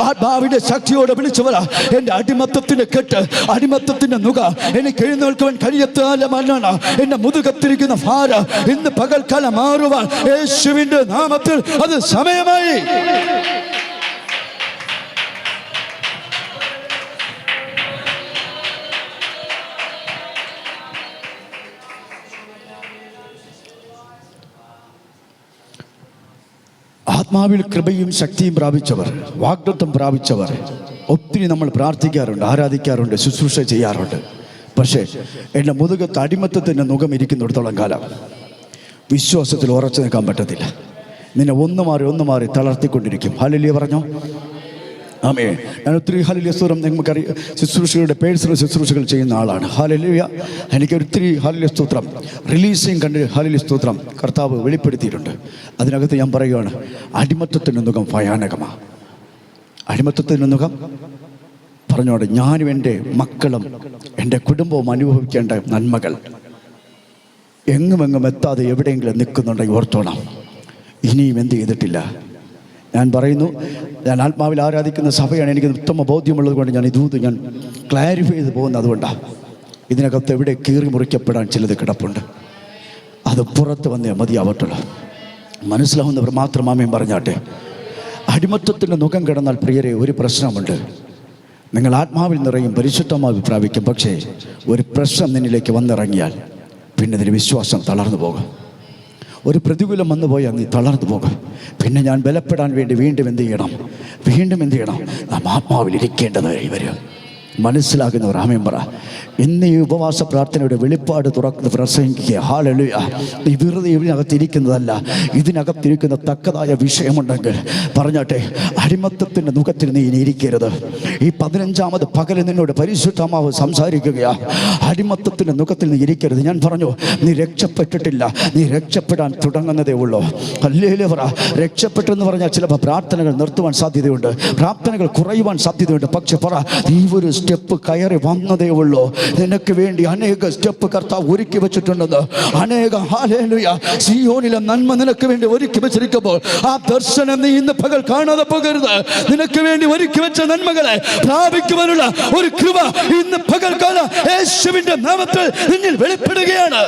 ആത്മാവിന്റെ ശക്തിയോടെ വിളിച്ചവര, എന്റെ അടിമത്തത്തിന്റെ കെട്ട്, അടിമത്തത്തിന്റെ നുക എനിക്ക് എഴുന്നേൽക്കുവാൻ കഴിയത്താലമല്ലാണ് എന്റെ മുതുകത്തിരിക്കുന്ന ഭാര ഇന്ന് പകൽക്കാലം മാറുവാൻ യേശുവിന്റെ നാമത്തിൽ അത് സമയമായി. ആത്മാവിൽ കൃപയും ശക്തിയും പ്രാപിച്ചവർ, വാഗ്ദത്തം പ്രാപിച്ചവർ ഒത്തിരി നമ്മൾ പ്രാർത്ഥിക്കാറുണ്ട്, ആരാധിക്കാറുണ്ട്, ശുശ്രൂഷ ചെയ്യാറുണ്ട്. പക്ഷേ എൻ്റെ മുതുകത്ത് അടിമത്തത്തിൻ്റെ നുകം ഇരിക്കുന്നിടത്തോളം കാലം വിശ്വാസത്തിൽ ഉറച്ചു നിൽക്കാൻ പറ്റത്തില്ല. നിന്നെ ഒന്ന് മാറി തളർത്തിക്കൊണ്ടിരിക്കും. ഹല്ലേലൂയ പറഞ്ഞോ. ആമേൻ. ഞാൻ ഒത്തിരി ഹല്ലേലൂയ സ്തോത്രം, നമുക്കറിയാം, ശുശ്രൂഷകളുടെ പേഴ്സണൽ ശുശ്രൂഷകൾ ചെയ്യുന്ന ആളാണ്. ഹല്ലേലൂയ. എനിക്ക് ഒത്തിരി ഹല്ലേലൂയ സ്തോത്രം റിലീസിങ് കണ്ട് ഹല്ലേലൂയ സ്തോത്രം കർത്താവ് വെളിപ്പെടുത്തിയിട്ടുണ്ട്. അതിനകത്ത് ഞാൻ പറയുകയാണ്, അടിമത്തത്തിൻ്റെ നുകം ഭയാനകമാണ്. അടിമത്തത്തിൻ്റെ നുകം പറഞ്ഞോടെ ഞാനും എൻ്റെ മക്കളും എൻ്റെ കുടുംബവും അനുഭവിക്കേണ്ട നന്മകൾ എങ്ങുമെങ്ങും എത്താതെ എവിടെയെങ്കിലും നിൽക്കുന്നുണ്ടെങ്കിൽ ഓർത്തോണം, ഇനിയും എന്ത് ചെയ്തിട്ടില്ല. ഞാൻ പറയുന്നു, ഞാൻ ആത്മാവിൽ ആരാധിക്കുന്ന സഭയാണ്. എനിക്ക് ഉത്തമ ബോധ്യമുള്ളത് കൊണ്ട് ഞാൻ ക്ലാരിഫൈ ചെയ്ത് പോകുന്നത് അതുകൊണ്ടാണ്. ഇതിനകത്ത് എവിടെ കീറി മുറിക്കപ്പെടാൻ ചിലത് കിടപ്പുണ്ട്. അത് പുറത്ത് വന്നേ മതിയാവട്ടുള്ളൂ. മനസ്സിലാവുന്നവർ മാത്രം ആമേൻ പറഞ്ഞാട്ടെ. അടിമത്തത്തിൻ്റെ മുഖം കിടന്നാൽ പ്രിയരെ ഒരു പ്രശ്നമുണ്ട്. നിങ്ങൾ ആത്മാവിൽ നിറയും, പരിശുദ്ധമായി പ്രാപിക്കും. പക്ഷേ ഒരു പ്രശ്നം നിന്നിലേക്ക് വന്നിറങ്ങിയാൽ പിന്നെ അതിന് വിശ്വാസം തളർന്നു പോകും. ഒരു പ്രതികൂലം വന്നു പോയാൽ നീ തളർന്നു പോകും. പിന്നെ ഞാൻ ബലപ്പെടാൻ വേണ്ടി വീണ്ടും എന്ത് ചെയ്യണം? നാം ആത്മാവിൽ ഇരിക്കേണ്ടതായി വരും. മനസ്സിലാകുന്നവർ ആമേൻ പറ. ഇന്ന് ഈ ഉപവാസ പ്രാർത്ഥനയുടെ വെളിപ്പാട് തുറന്ന് പ്രസംഗിക്കുക. ഹല്ലേലൂയ. നീ വെറുതെ ഇതിനകത്തിരിക്കുന്നതല്ല, ഇതിനകത്തിരിക്കുന്ന തക്കതായ വിഷയമുണ്ടെങ്കിൽ പറഞ്ഞാട്ടെ, അടിമത്തത്തിൻ്റെ മുഖത്തിൽ നീ ഇനി ഇരിക്കരുത്. ഈ 15ാമത് പകല് നിന്നോട് പരിശുദ്ധമാവ് സംസാരിക്കുകയാ. അടിമത്തത്തിൻ്റെ മുഖത്തിൽ നീ ഇരിക്കരുത്. ഞാൻ പറഞ്ഞു, നീ രക്ഷപ്പെട്ടിട്ടില്ല, നീ രക്ഷപ്പെടാൻ തുടങ്ങുന്നതേ ഉള്ളൂ. ഹല്ലേലൂയ പറ. രക്ഷപ്പെട്ടെന്ന് പറഞ്ഞാൽ ചിലപ്പോൾ പ്രാർത്ഥനകൾ നിർത്തുവാൻ സാധ്യതയുണ്ട്, പ്രാർത്ഥനകൾ കുറയുവാൻ സാധ്യതയുണ്ട്. പക്ഷെ പറ, നീ ഒരു സ്റ്റെപ്പ് കയറി വന്നതേ ഉള്ളൂ. നിനക്ക് വേണ്ടി അനേക സ്റ്റെപ്പ് കർത്താവ് ഒരുക്കി വെച്ചിട്ടുണ്ടെന്ന്. അനേക ഹല്ലേലൂയ സിയോനിലെ നന്മ നിനക്ക് വേണ്ടി ഒരുക്കി വെച്ചിരിക്കുമ്പോൾ ആ ദർശനം നീ ഇന്ന് പകൽ കാണാതെ പോകരുത്. നിനക്ക് വേണ്ടി ഒരുക്കി വെച്ച നന്മകളെ പ്രാപിക്കുവാനുള്ള ഒരു കൃപ ഇന്ന് പകൽക്കാലം യേശുവിന്റെ നാമത്തിൽ നിന്നിൽ വെളിപ്പെടുകയാണ്.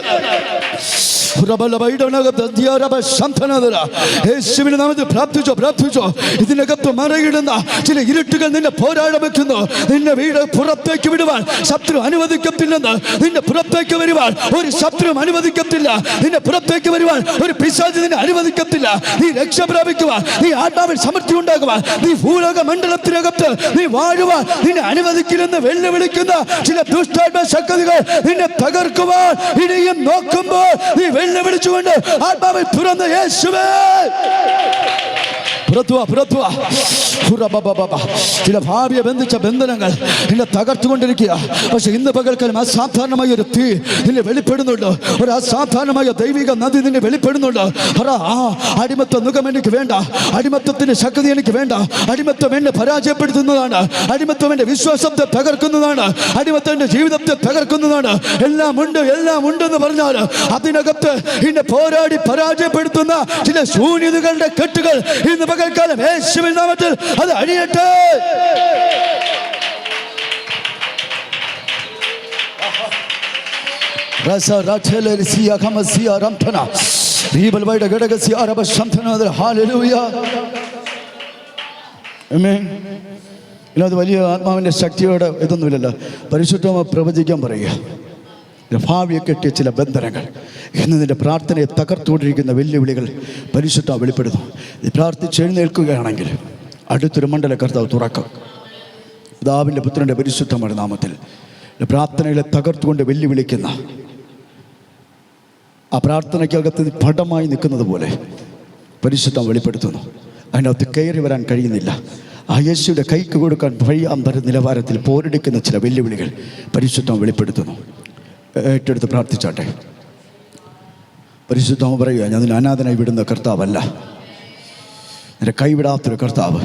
യേശുവിന്റെ നാമത്തിൽ പ്രാർത്ഥിച്ചോ. ഇതിനകത്ത് മറയിടുന്ന ചില ഇരുട്ടുകൾ നിന്നെ പോരാട വെക്കുന്നു. നിന്നെ വീട് പുറത്തേക്ക് വിടുവാൻ ശത്രു അനുവദിക്കത്തില്ലെന്ന്. നിന്നെ പുറത്തേക്ക് വരുവാൻ ഒരു ശത്രു അനുവദിക്കത്തില്ല. നിന്നെ പുറത്തേക്ക് വരുവാൻ ഒരു പിശാച് നിന്നെ അനുവദിക്കത്തില്ല. നീ രക്ഷ പ്രാപിക്കുവാൻ, നീ ആത്മാവിൽ സമൃദ്ധി ഉണ്ടാകുവാൻ, നീ ഭൂലോക മണ്ഡലത്തിനകത്ത് നീ വാഴുവാൻ നിന്നെ അനുവദിക്കില്ലെന്ന് വെല്ലുവിളിക്കുന്ന ചില ദുഷ്ടാത്മ ശക്തികൾ നിന്നെ തകർക്കുവാൻ ഇനിയും നോക്കുമ്പോൾ നീ വെല്ലുവിളിച്ചുകൊണ്ട് ആത്മാവിൽ തുറന്ന് യേശുവേ ചില ഭാവിയെ ബന്ധിച്ച ബന്ധനങ്ങൾ നിന്നെ തകർത്തുകൊണ്ടിരിക്കുക. പക്ഷെ ഇന്ന് പകൽക്കാലം അസാധാരണമായ ഒരു തീ നിന്നെ വെളിപ്പെടുന്നുണ്ട്. ഒരു അസാധാരണമായ ദൈവിക നദി നിന്നെ വെളിപ്പെടുന്നുണ്ട്. അടിമത്ത മുഖം എനിക്ക് വേണ്ട, അടിമത്തത്തിന്റെ ശക്തി എനിക്ക് വേണ്ട. അടിമത്തം എന്നെ പരാജയപ്പെടുത്തുന്നതാണ്, അടിമത്തം എന്റെ വിശ്വാസത്തെ തകർക്കുന്നതാണ്, അടിമത്തം എന്റെ ജീവിതത്തെ തകർക്കുന്നതാണ്. എല്ലാം ഉണ്ടെന്ന് പറഞ്ഞാൽ അതിനകത്ത് എന്നെ പോരാടി പരാജയപ്പെടുത്തുന്ന ചില ശൂന്യതകളുടെ കെട്ടുകൾ ഇന്ന് പകൽക്കാലം യേശുവിൻ നാമത്തിൽ അത് അഴിയട്ടെ. അത് വലിയ ആത്മാവിന്റെ ശക്തിയോടെ ഇതൊന്നുമില്ലല്ലോ. പരിശുദ്ധമായി പ്രവചിക്കാൻ പറയുക. ഭാവിയെ കെട്ടിയ ചില ബന്ധനങ്ങൾ ഇന്ന് നിന്റെ പ്രാർത്ഥനയെ തകർത്തുകൊണ്ടിരിക്കുന്ന വെല്ലുവിളികൾ പരിശുദ്ധ വെളിപ്പെടുന്നു. നീ പ്രാർത്ഥിച്ച് എഴുന്നേൽക്കുകയാണെങ്കിൽ അടുത്തൊരു മണ്ഡല കർത്താവ് തുറക്കും. പിതാവിൻ്റെ പുത്രൻ്റെ പരിശുദ്ധമായ നാമത്തിൽ പ്രാർത്ഥനകളെ തകർത്തുകൊണ്ട് വെല്ലുവിളിക്കുന്ന ആ പ്രാർത്ഥനയ്ക്കകത്ത് പടമായി നിൽക്കുന്നത് പോലെ പരിശുദ്ധം വെളിപ്പെടുത്തുന്നു. അതിനകത്ത് കയറി വരാൻ കഴിയുന്നില്ല. ആ യേശുവിൻ്റെ കൈക്ക് കൊടുക്കാൻ വഴിയാമ്പര നിലവാരത്തിൽ പോരെടുക്കുന്ന ചില വെല്ലുവിളികൾ പരിശുദ്ധം വെളിപ്പെടുത്തുന്നു. ഏറ്റെടുത്ത് പ്രാർത്ഥിച്ചാട്ടെ. പരിശുദ്ധം പറയുക, ഞാൻ നിന്നെ അനാഥനായി വിടുന്ന കർത്താവല്ല, നിന്റെ കൈവിടാത്തൊരു കർത്താവ്,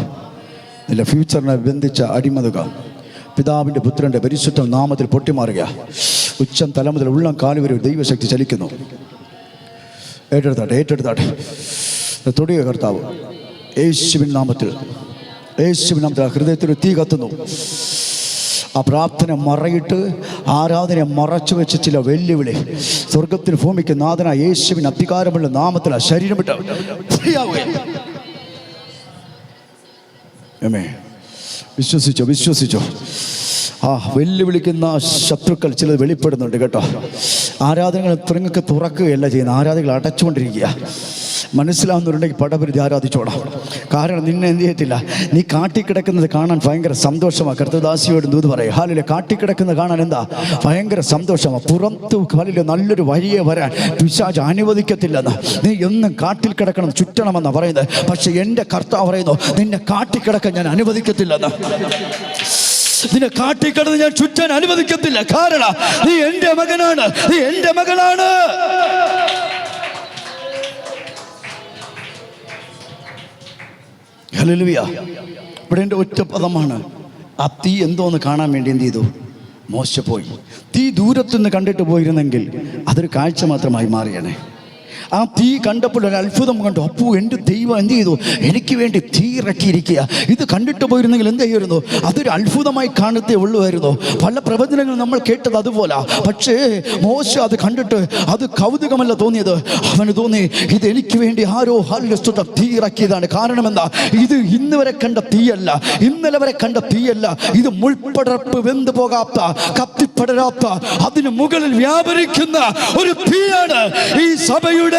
നിന്റെ ഫ്യൂച്ചറിനെ ബന്ധിച്ച അടിമതുക പിതാവിൻ്റെ പുത്രൻ്റെ പരിശുദ്ധ നാമത്തിൽ പൊട്ടിമാറുക. ഉച്ചം തല മുതൽ ഉള്ളം കാല് വരെ ദൈവശക്തി ചലിക്കുന്നു. ഏറ്റെടുത്താട്ടെ തൊടിയ കർത്താവ് യേശുവിൻ നാമത്തിൽ ഹൃദയത്തിൽ തീ കത്തുന്നു. ആ പ്രാർത്ഥന മറയിട്ട് ആരാധന മറച്ചു വെച്ച ചില വെല്ലുവിളി സ്വർഗത്തിൽ ഭൂമിക്ക് നാഥനായ യേശുവിന് അധികാരമുള്ള നാമത്തിൽ ആ ശരീരം വിട്ട് വിശ്വസിച്ചോ. ആ വെല്ലുവിളിക്കുന്ന ശത്രുക്കൾ ചിലത് വെളിപ്പെടുന്നുണ്ട് കേട്ടോ. ആരാധനകൾ നിങ്ങൾക്ക് തുറക്കുകയല്ല ചെയ്യുന്നത്, ആരാധനകൾ അടച്ചുകൊണ്ടിരിക്കുക. മനസ്സിലാവുന്നവരുണ്ടെങ്കിൽ പടപരിധി ആരാധിച്ചോടാം. കാരണം നിന്നെ എന്ത് ചെയ്യത്തില്ല, നീ കാട്ടിക്കിടക്കുന്നത് കാണാൻ ഭയങ്കര സന്തോഷമാണ്. കർത്തദാസിയോട് ദൂത് പറയും, ഹാലിലെ കാട്ടിക്കിടക്കുന്നത് കാണാൻ എന്താ ഭയങ്കര സന്തോഷമാണ്. പുറത്ത് ഹാലിലെ നല്ലൊരു വഴിയെ വരാൻ പിശാച് അനുവദിക്കത്തില്ലെന്ന്. നീ എന്നും കാട്ടിൽ കിടക്കണം, ചുറ്റണമെന്നാണ് പറയുന്നത്. പക്ഷെ എൻ്റെ കർത്താവ് പറയുന്നു, നിന്നെ കാട്ടിക്കിടക്കാൻ ഞാൻ അനുവദിക്കത്തില്ലെന്ന്. നിന്നെ കാട്ടിക്കിടന്ന് ഞാൻ ചുറ്റാൻ അനുവദിക്കത്തില്ല. കാരണം നീ എൻ്റെ മകനാണ്, നീ എൻ്റെ മകളാണ്. ഹല്ലേലൂയ. ഇവിടെ എൻ്റെ ഒറ്റ പദമാണ്. ആ തീ എന്തോന്ന് കാണാൻ വേണ്ടി എന്ത് ചെയ്തു? മോശ പോയി. തീ ദൂരത്തുനിന്ന് കണ്ടിട്ട് പോയിരുന്നെങ്കിൽ അതൊരു കാഴ്ച മാത്രമായി മാറിയണേ. ആ തീ കണ്ടപ്പോൾ ഒരു അത്ഭുതം കണ്ടു. അപ്പോ എൻ്റെ ദൈവം എന്ത് ചെയ്തു? എനിക്ക് വേണ്ടി തീ ഇറക്കിയിരിക്കുക. ഇത് കണ്ടിട്ട് പോയിരുന്നെങ്കിൽ എന്ത് ചെയ്യുമായിരുന്നു? അതൊരു അത്ഭുതമായി കാണത്തേ ഉള്ളുമായിരുന്നു. പല പ്രവചനങ്ങളും നമ്മൾ കേട്ടത് അതുപോലെ. പക്ഷേ മോശ അത് കണ്ടിട്ട് അത് കൗതുകമല്ല തോന്നിയത്. അവന് തോന്നി, ഇത് എനിക്ക് വേണ്ടി ആരോ ഹാലസ്തുത തീ ഇറക്കിയതാണ്. കാരണം എന്താ? ഇത് ഇന്ന് വരെ കണ്ട തീയല്ല, ഇന്നലെ വരെ കണ്ട തീയല്ല. ഇത് മുൾപ്പടർപ്പ് വെന്ത് പോകാത്ത, കത്തിപ്പടരാത്ത, അതിന് മുകളിൽ വ്യാപരിക്കുന്ന ഒരു തീയാണ്. ഈ സഭയുടെ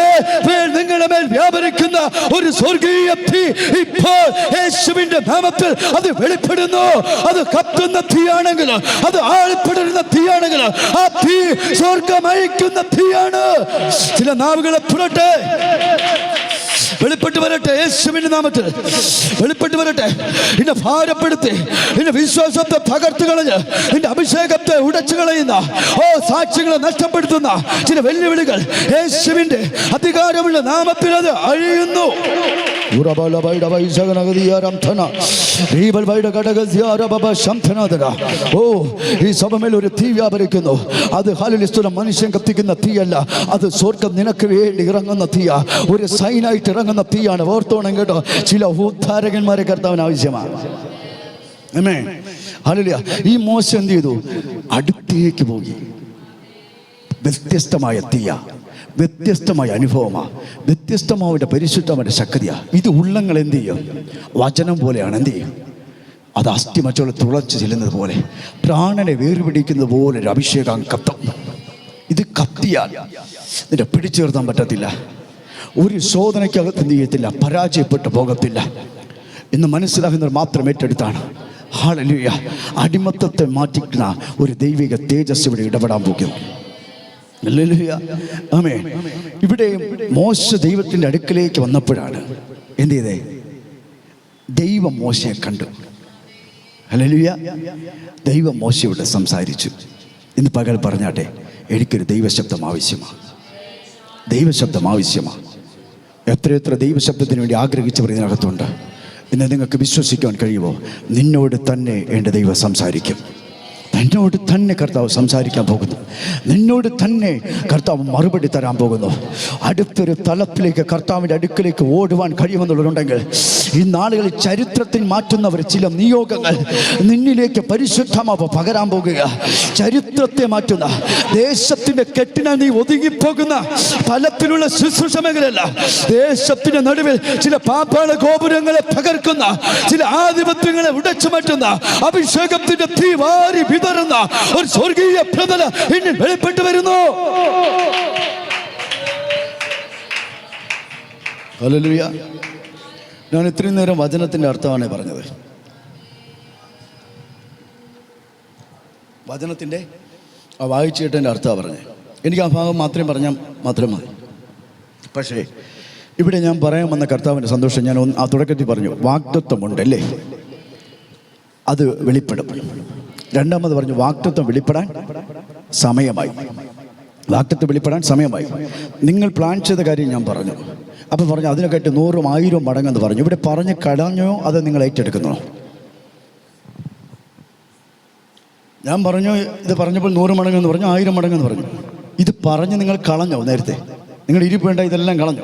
നിങ്ങളുടെ മേൽ വ്യാപരിക്കുന്ന ഒരു സ്വർഗീയ തീ ഇപ്പോൾ യേശുവിന്റെ നാമത്തിൽ അത് വെളിപ്പെടുന്നു. അത് കത്തുന്ന തീയാണെങ്കിൽ, അത് ആളിപ്പടരുന്ന തീയാണെങ്കിൽ, ആ തീ സ്വർഗം അയക്കുന്ന തീയാണ്. ചില നാവുകളെ പുറട്ടെ, വെളിപ്പെട്ട് വരട്ടെ. യേശുവിന്റെ നാമത്തിൽ വെളിപ്പെട്ട് വരട്ടെ. നിന്നെ ഭാരപ്പെടുത്തി, നിന്റെ വിശ്വാസത്തെ തകർത്ത് കളഞ്ഞ്, നിന്റെ അഭിഷേകത്തെ ഉടച്ചു കളയുന്ന, സാക്ഷ്യങ്ങളെ നഷ്ടപ്പെടുത്തുന്ന ചില വെല്ലുവിളികൾ യേശുവിന്റെ അധികാരമുള്ള നാമത്തിൽ അത് അഴിയുന്നു. ഈ സഭമേൽ ഒരു തീ വ്യാപരിക്കുന്നു. അത് ഹാലലിസ്തുല മനുഷ്യൻ കത്തിക്കുന്ന തീയല്ല, അത് സ്വർഗം നിനക്ക് വേണ്ടി ഇറങ്ങുന്ന തീയാ. ഒരു സൈനായിട്ട് ഇറങ്ങുന്ന തീയാണ്. ഓർത്തോണം കേട്ടോ. ചില ഉദ്ധാരകന്മാരെ കർത്താവിന് ആവശ്യമാണ്. ഹല്ലേലൂയ. ഈ മോശ എന്ത് ചെയ്തു? അടുത്തേക്ക് പോയി. വ്യത്യസ്തമായ തീയ, വ്യത്യസ്തമായ അനുഭവമാണ്, വ്യത്യസ്തമായ പരിശുദ്ധമായ ശക്തിയാ. ഇത് ഉള്ളങ്ങൾ എന്ത് ചെയ്യും? വചനം പോലെയാണ്. എന്ത് ചെയ്യും? അത് അസ്ഥിമച്ചോളം തുളച്ച് ചെല്ലുന്നത് പോലെ, പ്രാണനെ വേർപിടിക്കുന്നത് പോലെ ഒരു അഭിഷേകം കത്തും. ഇത് കത്തിയാൽ നിന്നെ പിടിച്ചു നിർത്താൻ പറ്റത്തില്ല. ഒരു ശോധനയ്ക്കകത്ത് എന്ത് ചെയ്യത്തില്ല, പരാജയപ്പെട്ടു പോകത്തില്ല എന്ന് മനസ്സിലാക്കുന്നവർ മാത്രം ഏറ്റെടുത്താണ്. ഹല്ലേലൂയ. അടിമത്തത്തെ മാറ്റിക്കുന്ന ഒരു ദൈവിക തേജസ് ഇവിടെ ഇടപെടാൻ പോകുന്നു. ഹല്ലേലൂയ. ആമേൻ. ഇവിടെ മോശ ദൈവത്തിൻ്റെ അടുക്കലേക്ക് വന്നപ്പോഴാണ് എന്ത് ചെയ്തേ? ദൈവം മോശയെ കണ്ടു. ഹല്ലേലൂയ. ദൈവം മോശയോട് സംസാരിച്ചു. ഇന്ന് പകൽ പറഞ്ഞാട്ടെ, എനിക്കൊരു ദൈവശബ്ദം ആവശ്യമാണ്, ദൈവശബ്ദം ആവശ്യമാണ്. എത്രയെത്ര ദൈവശബ്ദത്തിന് വേണ്ടി ആഗ്രഹിച്ചവർ ഇതിനകത്തുണ്ട്. ഇന്ന് നിങ്ങൾക്ക് വിശ്വസിക്കാൻ കഴിയുമോ? നിന്നോട് തന്നെ എൻ്റെ ദൈവം സംസാരിക്കും. നിന്നോട് തന്നെ കർത്താവ് സംസാരിക്കാൻ പോകുന്നു. നിന്നോട് തന്നെ കർത്താവ് മറുപടി തരാൻ പോകുന്നു. അടുത്തൊരു തലത്തിലേക്ക് കർത്താവിൻ്റെ അടുക്കിലേക്ക് ഓടുവാൻ കഴിയുമെന്നുള്ളതുണ്ടെങ്കിൽ ഈ നാളുകളിൽ ചരിത്രത്തിൽ മാറ്റുന്നവർ ചില നിയോഗങ്ങൾ നിന്നിലേക്ക് പരിശുദ്ധമാവ് പകരാൻ പോകുക. ചരിത്രത്തെ മാറ്റുന്ന, ദേശത്തിൻ്റെ കെട്ടിനാൽ നീ ഒതുങ്ങിപ്പോകുന്ന തലത്തിലുള്ള ശുശ്രൂഷ മേഖലയല്ല, ദേശത്തിന്റെ നടുവിൽ ചില പാപ്പാള ഗോപുരങ്ങളെ തകർക്കുന്ന, ചില ആധിപത്യങ്ങളെ ഉടച്ചു മാറ്റുന്ന, അഭിഷേകത്തിന്റെ തീ വാരി വിതറുന്ന ഒരു സ്വർഗീയ പ്രതല എന്നിൽ വെളിപ്പെട്ടു വരുന്നു. ഹല്ലേലൂയ. ഞാൻ ഇത്രയും നേരം വചനത്തിന്റെ അർത്ഥമാണ് പറഞ്ഞത്. വചനത്തിന്റെ ആ വായിച്ചിട്ടതിൻ്റെ അർത്ഥമാണ് പറഞ്ഞത്. എനിക്ക് ആ ഭാഗം മാത്രം പറഞ്ഞാൽ മാത്രം മതി. പക്ഷേ ഇവിടെ ഞാൻ പറയാൻ വന്ന കർത്താവിൻ്റെ സന്തോഷം ഞാൻ ആ തുടക്കത്തിൽ പറഞ്ഞു. വാഗ്ദത്തമുണ്ടല്ലേ? അത് വെളിപ്പെടും. രണ്ടാമത് പറഞ്ഞു വാഗ്ദത്തം വെളിപ്പെടാൻ സമയമായി. വാഗ്ദത്തം വെളിപ്പെടാൻ സമയമായി. നിങ്ങൾ പ്ലാൻ ചെയ്ത കാര്യം ഞാൻ പറഞ്ഞു. അപ്പോൾ പറഞ്ഞു അതിനെക്കാട്ടി 100 1000 മടങ്ങെന്ന് പറഞ്ഞു. ഇവിടെ പറഞ്ഞ് കളഞ്ഞോ അത് നിങ്ങൾ ഏറ്റെടുക്കുന്നോ? ഞാൻ പറഞ്ഞു ഇത് പറഞ്ഞപ്പോൾ 100 മടങ്ങെന്ന് പറഞ്ഞു, 1000 മടങ്ങെന്ന് പറഞ്ഞു. ഇത് പറഞ്ഞ് നിങ്ങൾ കളഞ്ഞോ? നേരത്തെ നിങ്ങൾ ഇരിപ്പേണ്ട ഇതെല്ലാം കളഞ്ഞു.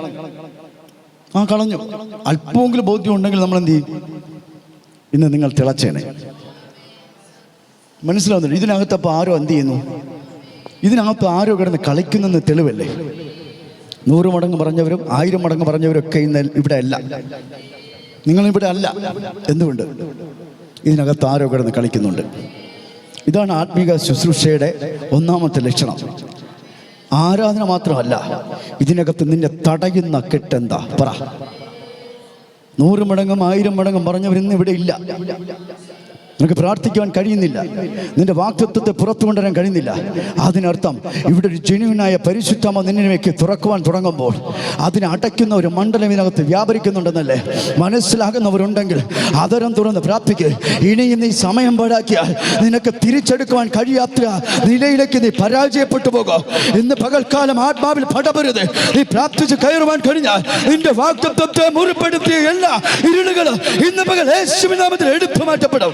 കളഞ്ഞു. അല്പമെങ്കിലും ബോധ്യം ഉണ്ടെങ്കിൽ നമ്മൾ എന്ത് ചെയ്യും? ഇന്ന് നിങ്ങൾ തിളച്ചേനെ. മനസ്സിലാവുന്നില്ല? ഇതിനകത്ത് അപ്പോൾ ആരോ എന്ത് ചെയ്യുന്നു? ഇതിനകത്ത് ആരോ കിടന്ന് കളിക്കുന്നെന്ന് തെളിവല്ലേ? 100 മടങ്ങ് പറഞ്ഞവരും 1000 മടങ്ങ് പറഞ്ഞവരൊക്കെ ഇന്ന് ഇവിടെ അല്ല. നിങ്ങളിവിടെ അല്ല. എന്തുകൊണ്ട്? ഇതിനകത്ത് ആരോ കിടന്ന് കളിക്കുന്നുണ്ട്. ഇതാണ് ആത്മീക ശുശ്രൂഷയുടെ ഒന്നാമത്തെ ലക്ഷണം. ആരാധന മാത്രമല്ല, ഇതിനകത്ത് നിന്നെ തടയുന്ന കെട്ടെന്താ? പറ. 100 മടങ്ങും 1000 മടങ്ങും പറഞ്ഞവരിന്ന് ഇവിടെ ഇല്ല. നിനക്ക് പ്രാർത്ഥിക്കുവാൻ കഴിയുന്നില്ല. നിന്റെ വാഗ്ദത്തത്തെ പുറത്തു കൊണ്ടുവരാൻ കഴിയുന്നില്ല. അതിനർത്ഥം ഇവിടെ ഒരു ജെന്യുവിനായ പരിശുദ്ധമ നിന്നിലേക്ക് തുറക്കുവാൻ തുടങ്ങുമ്പോൾ അതിനെ അടയ്ക്കുന്ന ഒരു മണ്ഡലം ഇതിനകത്ത് വ്യാപരിക്കുന്നുണ്ടെന്നല്ലേ മനസ്സിലാകുന്നവരുണ്ടെങ്കിൽ അതരം തുറന്ന് പ്രാർത്ഥിക്കുക. ഇനിയും നീ സമയം പാഴാക്കിയാൽ നിനക്ക് തിരിച്ചെടുക്കുവാൻ കഴിയാത്ത നിലയിലേക്ക് നീ പരാജയപ്പെട്ടു പോകും. ഇന്ന് പകൽക്കാലം ആത്മാവിൽ പടപരുത്. നീ പ്രാർത്ഥിച്ച് കയറുവാൻ കഴിഞ്ഞാൽ നിന്റെ വാഗ്ദത്തത്തെ മുറിപ്പെടുത്തിയ എല്ലാ ഇരുളുകളും ഇന്ന് പകൽ യേശുവിൻ നാമത്തിൽ എടുത്തു മാറ്റപ്പെടും.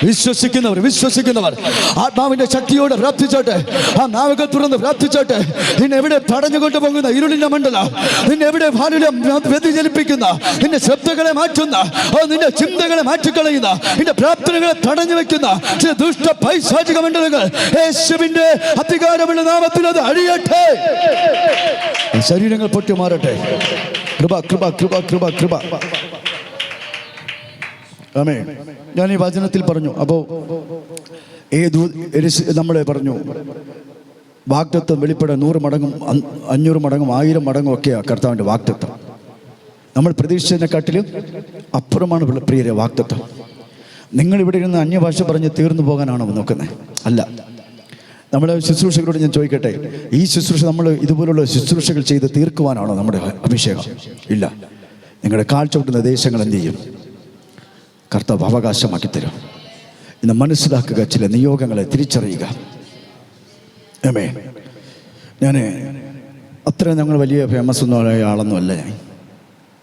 വിശ്വസിക്കുന്നവർ ആത്മാവിന്റെ ശക്തിയോടെ പ്രാർത്ഥിച്ചോട്ടെ. ആ നാവുകൾ തുറന്ന് പ്രാർത്ഥിച്ചോട്ടെ. നിന്നെ എവിടെ തടഞ്ഞുകൊണ്ട് പോകുന്ന ഇരുളിന്റെ മണ്ഡലം, നിന്നെ എവിടെ വ്യതിചലിപ്പിക്കുന്ന, നിന്റെ ശ്രദ്ധകളെ മാറ്റുന്ന, നിന്റെ ചിന്തകളെ മാറ്റിക്കളയുന്ന, നിന്റെ പ്രാർത്ഥനകളെ തടഞ്ഞു വെക്കുന്ന ചില ദുഷ്ട പൈശാചിക മണ്ഡലങ്ങൾ യേശുവിന്റെ അധികാരമുള്ള നാമത്തിൽ അത് അഴിയട്ടെ. ശരീരങ്ങൾ പൊട്ടി മാറട്ടെ. കൃപ കൃപ കൃപ കൃപ കൃപ. ആമേൻ. ഞാൻ ഈ വചനത്തിൽ പറഞ്ഞു. അപ്പോൾ നമ്മൾ പറഞ്ഞു വാഗ്ദത്തം വെളിപ്പെടാൻ 100 മടങ്ങും 500 മടങ്ങും 1000 മടങ്ങും ഒക്കെയാണ് കർത്താവിൻ്റെ വാഗ്ദത്തം. നമ്മൾ പ്രതീക്ഷിച്ചതിനെക്കാട്ടിലും അപ്പുറമാണ് പ്രിയരെ വാഗ്ദത്തം. നിങ്ങളിവിടെ ഇരുന്ന് അന്യഭാഷ പറഞ്ഞ് തീർന്നു പോകാനാണോ നോക്കുന്നത്? അല്ല. നമ്മുടെ ശുശ്രൂഷകളോട് ഞാൻ ചോദിക്കട്ടെ, ഈ ശുശ്രൂഷ നമ്മൾ ഇതുപോലുള്ള ശുശ്രൂഷകൾ ചെയ്ത് തീർക്കുവാനാണോ നമ്മുടെ അഭിഷേകം? ഇല്ല. നിങ്ങളുടെ കാൽ ചവിട്ടുന്ന ദേശങ്ങൾ എന്ത് ചെയ്യും? കർത്താവ് അവകാശമാക്കി തരും. ഇന്ന് മനസ്സിലാക്കുക, ചില നിയോഗങ്ങളെ തിരിച്ചറിയുക. ആമേൻ. ഞാൻ അത്ര ഞങ്ങൾ വലിയ ഫേമസ് ഒന്നുമായ ആളൊന്നും അല്ല ഞാൻ.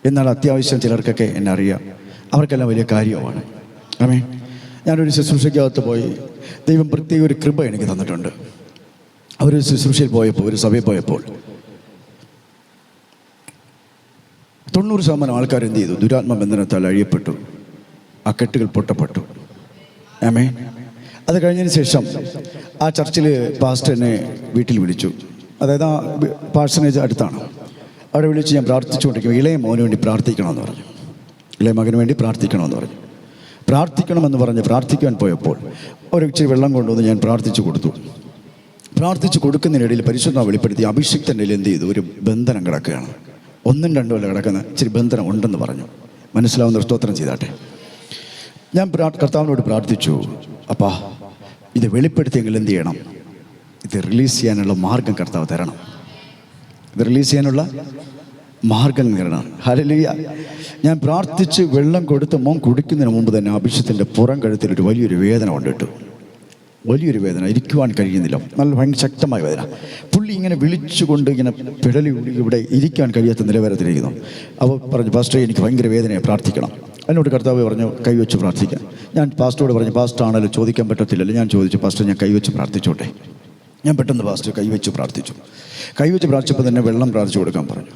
എന്നാൽ അത്യാവശ്യം ചിലർക്കൊക്കെ എന്നെ അറിയാം. അവർക്കെല്ലാം വലിയ കാര്യമാണ്. ആമേൻ. ഞാനൊരു ശുശ്രൂഷയ്ക്കകത്ത് പോയി ദൈവം പ്രത്യേക ഒരു കൃപ എനിക്ക് തന്നിട്ടുണ്ട്. അവരൊരു ശുശ്രൂഷയിൽ പോയപ്പോൾ, ഒരു സഭയിൽ പോയപ്പോൾ 90% ആൾക്കാർ എന്ത് ചെയ്തു? ദുരാത്മ ബന്ധനത്താൽ അഴിയപ്പെട്ടു. ആ കെട്ടുകൾ പൊട്ടപ്പെട്ടു. ആമേൻ. അത് കഴിഞ്ഞതിന് ശേഷം ആ ചർച്ചിൽ പാസ്റ്ററിനെ വീട്ടിൽ വിളിച്ചു. അതായത് ആ പാസ്റ്ററിന് അടുത്താണ്. അവിടെ വിളിച്ച് ഞാൻ പ്രാർത്ഥിച്ചുകൊണ്ടിരിക്കും. ഇളയ മോന് വേണ്ടി പ്രാർത്ഥിക്കണമെന്ന് പറഞ്ഞു. ഇളയ മകന് വേണ്ടി പ്രാർത്ഥിക്കണമെന്ന് പറഞ്ഞു. പ്രാർത്ഥിക്കണമെന്ന് പറഞ്ഞ് പ്രാർത്ഥിക്കാൻ പോയപ്പോൾ ഒരു ഇച്ചിരി വെള്ളം കൊണ്ടുവന്ന് ഞാൻ പ്രാർത്ഥിച്ചു കൊടുത്തു. പ്രാർത്ഥിച്ചു കൊടുക്കുന്നതിനിടയിൽ പരിശുദ്ധ വെളിപ്പെടുത്തി അഭിഷിക്തൻ്റെ എന്ത് ചെയ്തു? ഒരു ബന്ധനം കിടക്കുകയാണ്. 1 2 കിടക്കുന്ന ഇച്ചിരി ബന്ധനം ഉണ്ടെന്ന് പറഞ്ഞു. മനസ്സിലാവുന്ന സ്തോത്രം ചെയ്താട്ടെ. ഞാൻ കർത്താവിനോട് പ്രാർത്ഥിച്ചു, അപ്പാ ഇത് വെളിപ്പെടുത്തിയെങ്കിൽ എന്ത് ചെയ്യണം? ഇത് റിലീസ് ചെയ്യാനുള്ള മാർഗം കർത്താവ് തരണം. ഇത് റിലീസ് ചെയ്യാനുള്ള മാർഗം തരണം. ഹല്ലേലൂയ. ഞാൻ പ്രാർത്ഥിച്ച് വെള്ളം കൊടുത്ത് മോൻ കുടിക്കുന്നതിന് മുമ്പ് തന്നെ അഭിഷേകത്തിൻ്റെ പുറം കഴുത്തിലൊരു വലിയൊരു വേദന കൊണ്ടിട്ടു. വലിയൊരു വേദന, ഇരിക്കുവാൻ കഴിയുന്നില്ല. നല്ല ഭയങ്കര ശക്തമായ വേദന. പുള്ളി ഇങ്ങനെ വിളിച്ചുകൊണ്ട് ഇങ്ങനെ പിടലി ഇവിടെ ഇരിക്കാൻ കഴിയാത്ത നിലവാരത്തിലിരിക്കുന്നു. അപ്പോൾ പറഞ്ഞു, പാസ്റ്റർ എനിക്ക് ഭയങ്കര വേദനയെ പ്രാർത്ഥിക്കണം. എന്നോട് കർത്താവ് പറഞ്ഞു കൈവച്ച് പ്രാർത്ഥിക്കാം. ഞാൻ പാസ്റ്ററോട് പറഞ്ഞു, പാസ്റ്റർ ആണല്ലോ ചോദിക്കാൻ പറ്റത്തില്ലല്ലോ. ഞാൻ ചോദിച്ചു, പാസ്റ്റർ ഞാൻ കൈവച്ച് പ്രാർത്ഥിച്ചോട്ടെ? ഞാൻ പെട്ടെന്ന് പാസ്റ്റർ കൈവച്ച് പ്രാർത്ഥിച്ചു. കൈവച്ച് പ്രാർത്ഥിച്ചപ്പോൾ തന്നെ വെള്ളം പ്രാർത്ഥിച്ചു കൊടുക്കാൻ പറഞ്ഞു.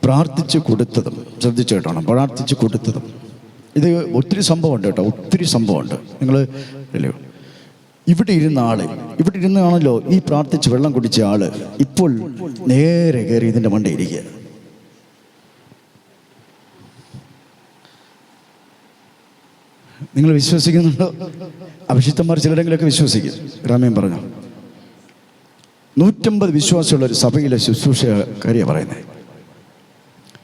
പ്രാർത്ഥിച്ച് കൊടുത്തതും ശ്രദ്ധിച്ചു കേട്ടോ, പ്രാർത്ഥിച്ച് കൊടുത്തതും ഇത് ഒത്തിരി സംഭവമുണ്ട് കേട്ടോ, ഒത്തിരി സംഭവമുണ്ട്. നിങ്ങൾ അല്ലയോ ഇവിടെ ഇരുന്ന ആള്, ഇവിടെ ഇരുന്നാണല്ലോ ഈ പ്രാർത്ഥിച്ച് വെള്ളം കുടിച്ച ആള് ഇപ്പോൾ നേരെ കയറി ഇതിൻ്റെ മണ്ടയിരിക്കുക. നിങ്ങൾ വിശ്വസിക്കുന്നുണ്ടോ? അഭിഷിക്തന്മാർ ചിലരെങ്കിലൊക്കെ വിശ്വസിക്കും. രാമൻ പറഞ്ഞു 150 വിശ്വാസമുള്ള ഒരു സഭയിലെ ശുശ്രൂഷക്കാരിയാണ് പറയുന്നത്.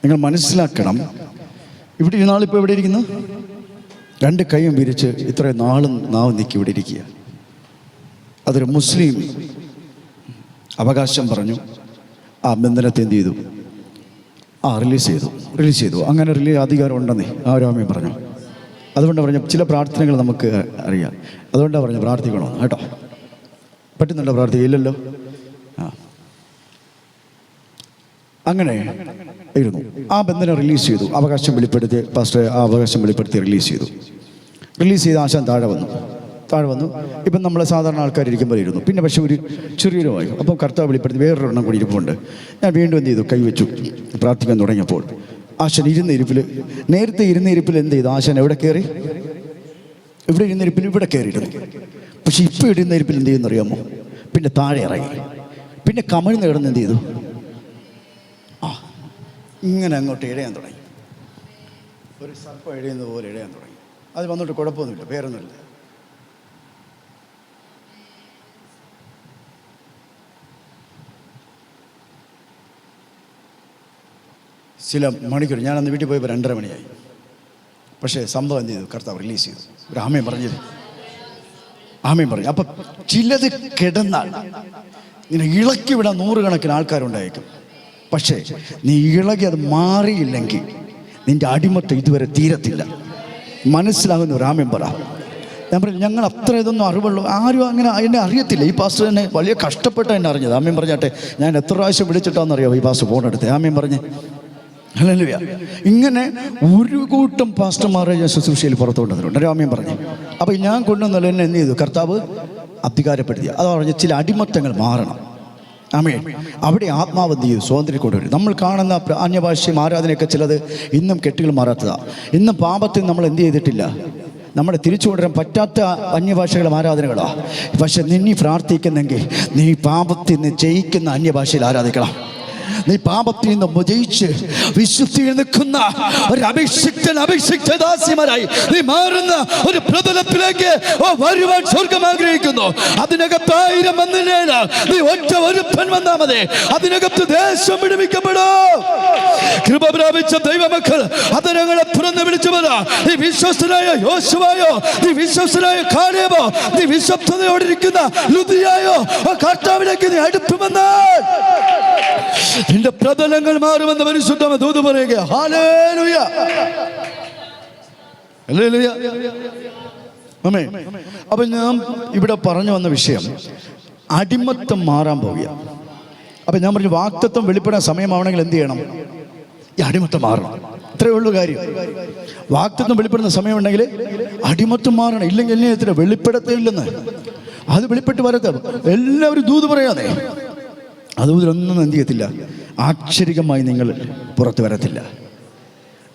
നിങ്ങൾ മനസ്സിലാക്കണം, ഇവിടെ ഇരുന്നാളിപ്പോൾ എവിടെ ഇരിക്കുന്നു? 2 കൈയും വിരിച്ച് ഇത്രയും നാളും നാവ് നീക്കി ഇവിടെ ഇരിക്കുക. അതൊരു മുസ്ലിം അവകാശം പറഞ്ഞു. ആ ബന്ധനത്തെ എന്ത് ചെയ്തു? റിലീസ് ചെയ്തു. അങ്ങനെ അധികാരം ഉണ്ടെന്നേ ആ രാമൻ പറഞ്ഞു. അതുകൊണ്ടാണ് പറഞ്ഞ ചില പ്രാർത്ഥനകൾ നമുക്ക് അറിയാം. അതുകൊണ്ടാണ് പറഞ്ഞത് പ്രാർത്ഥിക്കണോ കേട്ടോ. പറ്റുന്നുണ്ടോ? പ്രാർത്ഥിക്കില്ലല്ലോ. അങ്ങനെ ഇരുന്നു. ആ ബന്ധനം റിലീസ് ചെയ്തു. അവകാശം വെളിപ്പെടുത്തി പാസ്റ്റർ ആ അവകാശം വെളിപ്പെടുത്തി റിലീസ് ചെയ്ത് ആശാൻ താഴെ വന്നു. ഇപ്പം നമ്മൾ സാധാരണ ആൾക്കാർ ഇരിക്കുമ്പോൾ ഇരുന്നു. പിന്നെ പക്ഷേ ഒരു ചെറിയൊരു വായിക്കും. അപ്പം കർത്താവ് വെളിപ്പെടുത്തി വേറൊരെണ്ണം കൂടി ഇരിപ്പുണ്ട്. ഞാൻ വീണ്ടും എന്ത് ചെയ്തു? കൈവച്ചു പ്രാർത്ഥിക്കാൻ തുടങ്ങിയപ്പോൾ ആശാൻ നേരത്തെ ഇരുന്ന ഇരിപ്പിൽ എന്ത് ചെയ്തു? ആശാൻ എവിടെ കയറി? ഇവിടെ ഇരുന്ന ഇരിപ്പിൽ ഇവിടെ കയറിയിരുന്നു. പക്ഷെ ഇപ്പോൾ ഇടുന്ന ഇരിപ്പിൽ എന്ത് ചെയ്യുന്ന അറിയാമോ? പിന്നെ താഴെ ഇറങ്ങി. പിന്നെ കമിഴ്ന്ന് കിടന്ന് എന്ത് ചെയ്തു? ഇങ്ങനെ അങ്ങോട്ട് ഇഴയാൻ തുടങ്ങി. ഒരു സർപ്പം ഇഴയുന്നത് പോലെ ഇഴയാൻ തുടങ്ങി. അത് വന്നിട്ട് കുഴപ്പമൊന്നുമില്ല, വേറൊന്നുമില്ല. ചില മണിക്കൂർ ഞാനന്ന് വീട്ടിൽ പോയപ്പോൾ 2:30 മണിയായി. പക്ഷേ സംഭവം എന്ത് ചെയ്തു? കർത്താവ് റിലീസ് ചെയ്തു. ഒരു ആമേൻ പറഞ്ഞു. അപ്പം ചിലത് കിടന്നാൽ ഇങ്ങനെ ഇളക്കി വിടാൻ 100 കണക്കിന് ആൾക്കാരുണ്ടായേക്കും. പക്ഷേ നീ ഇളകി അത് മാറിയില്ലെങ്കിൽ നിന്റെ അടിമത്തം ഇതുവരെ തീരത്തില്ല. മനസ്സിലാകുന്ന ഒരു ആമേൻ പറ. ഞാൻ പറഞ്ഞു ഞങ്ങൾ അത്ര ഇതൊന്നും അറിവുള്ളൂ. ആരും അങ്ങനെ എന്നെ അറിയത്തില്ല. ഈ പാസ്റ്റർ എന്നെ വലിയ കഷ്ടപ്പെട്ടാണ് എന്നെ അറിഞ്ഞത്. ആമേൻ പറഞ്ഞാട്ടെ. ഞാൻ എത്ര പ്രാവശ്യം വിളിച്ചിട്ടാണെന്നറിയാമോ ഈ പാസ്റ്റർ ഫോൺ എടുത്തത്? ആമേൻ പറഞ്ഞേ. ഹല്ലേലൂയ. ഇങ്ങനെ ഒരു കൂട്ടം പാസ്റ്റർമാരെ ഞാൻ ശുശ്രൂഷയിൽ പുറത്തുകൊണ്ടുവന്നിട്ടുണ്ട്. ആമേൻ പറഞ്ഞു. അപ്പോൾ ഞാൻ കൊണ്ടുവന്നല്ലോ എന്നെ എന്ത് ചെയ്തു? കർത്താവ് അധികാരപ്പെടുത്തി. അത് പറഞ്ഞ് ചില അടിമത്തങ്ങൾ മാറണം. ആമേൻ. അവിടെ ആത്മാവ് എന്ത് ചെയ്തു? സ്വാതന്ത്ര്യം കൊണ്ടുവരും. നമ്മൾ കാണുന്ന അന്യഭാഷയും ആരാധനയൊക്കെ ചിലത് ഇന്നും കെട്ടുകൾ മാറാത്തതാണ്. ഇന്നും പാപത്തിൽ നമ്മൾ എന്ത് ചെയ്തിട്ടില്ല? നമ്മളെ തിരിച്ചു കൊണ്ടുവരാൻ പറ്റാത്ത അന്യഭാഷകളും ആരാധനകളാണ്. പക്ഷെ നിന്നെ പ്രാർത്ഥിക്കുന്നെങ്കിൽ നീ പാപത്തിൽ നിന്ന് ജയിക്കുന്ന അന്യഭാഷയിൽ ആരാധിക്കണം. നീ പാപത്തിൽ നിന്ന് ജയിച്ച് വിശുദ്ധിയിൽ നിൽക്കുന്ന ഒരു അഭിഷിക്ത ദാസിമാരായി നീ മാറുന്ന ഒരു പ്രതലത്തിലേക്ക് വരുവാൻ സ്വർഗം ആഗ്രഹിക്കുന്നു. അതിനകത്ത് 1000 വന്നില്ല, നീ ഒറ്റ ഒരുപ്പൻ വന്നാ മതി. അതിനകത്ത് ദേശം വിടുവിക്കപ്പെടും. കൃപ പ്രാപിച്ച ദൈവമക്കൾ അതരങ്ങളെ തുറന്ന് വിളിച്ചു പറ. നീ വിശ്വസ്തനായ യോശുവയോ, നീ വിശ്വസ്തനായ കാലേബോ, നീ വിശ്വസ്തയോടിരിക്കുന്ന ലുദിയായോ കർത്താവിലേക്ക് നീ അടുത്തു വന്നാൽ നിന്റെ പ്രതലങ്ങൾ മാറുമെന്ന് പരിശുദ്ധ ദൂത് പറയുക. ഹല്ലേലൂയ, ഹല്ലേലൂയ. ആമേൻ. അപ്പൊ ഞാൻ ഇവിടെ പറഞ്ഞു വന്ന വിഷയം അടിമത്തം മാറാൻ പോവുക. അപ്പൊ ഞാൻ പറഞ്ഞു വാഗ്ദത്തം വെളിപ്പെടാൻ സമയമാവണമെങ്കിൽ എന്ത് ചെയ്യണം? ഈ അടിമത്തം മാറണം. ഇത്രയേ ഉള്ളൂ കാര്യം. വാഗ്ദത്തം വെളിപ്പെടുന്ന സമയമുണ്ടെങ്കിൽ അടിമത്തം മാറണം. ഇല്ലെങ്കിൽ എന്നെ വെളിപ്പെടുത്തില്ലെന്ന് അത് വെളിപ്പെട്ട് വരത്ത എല്ലാവരും ദൂത് പറയാതെ അതുപോലൊന്നും എന്ത് ചെയ്യത്തില്ല, ആക്ഷരികമായി നിങ്ങൾ പുറത്ത് വരത്തില്ല.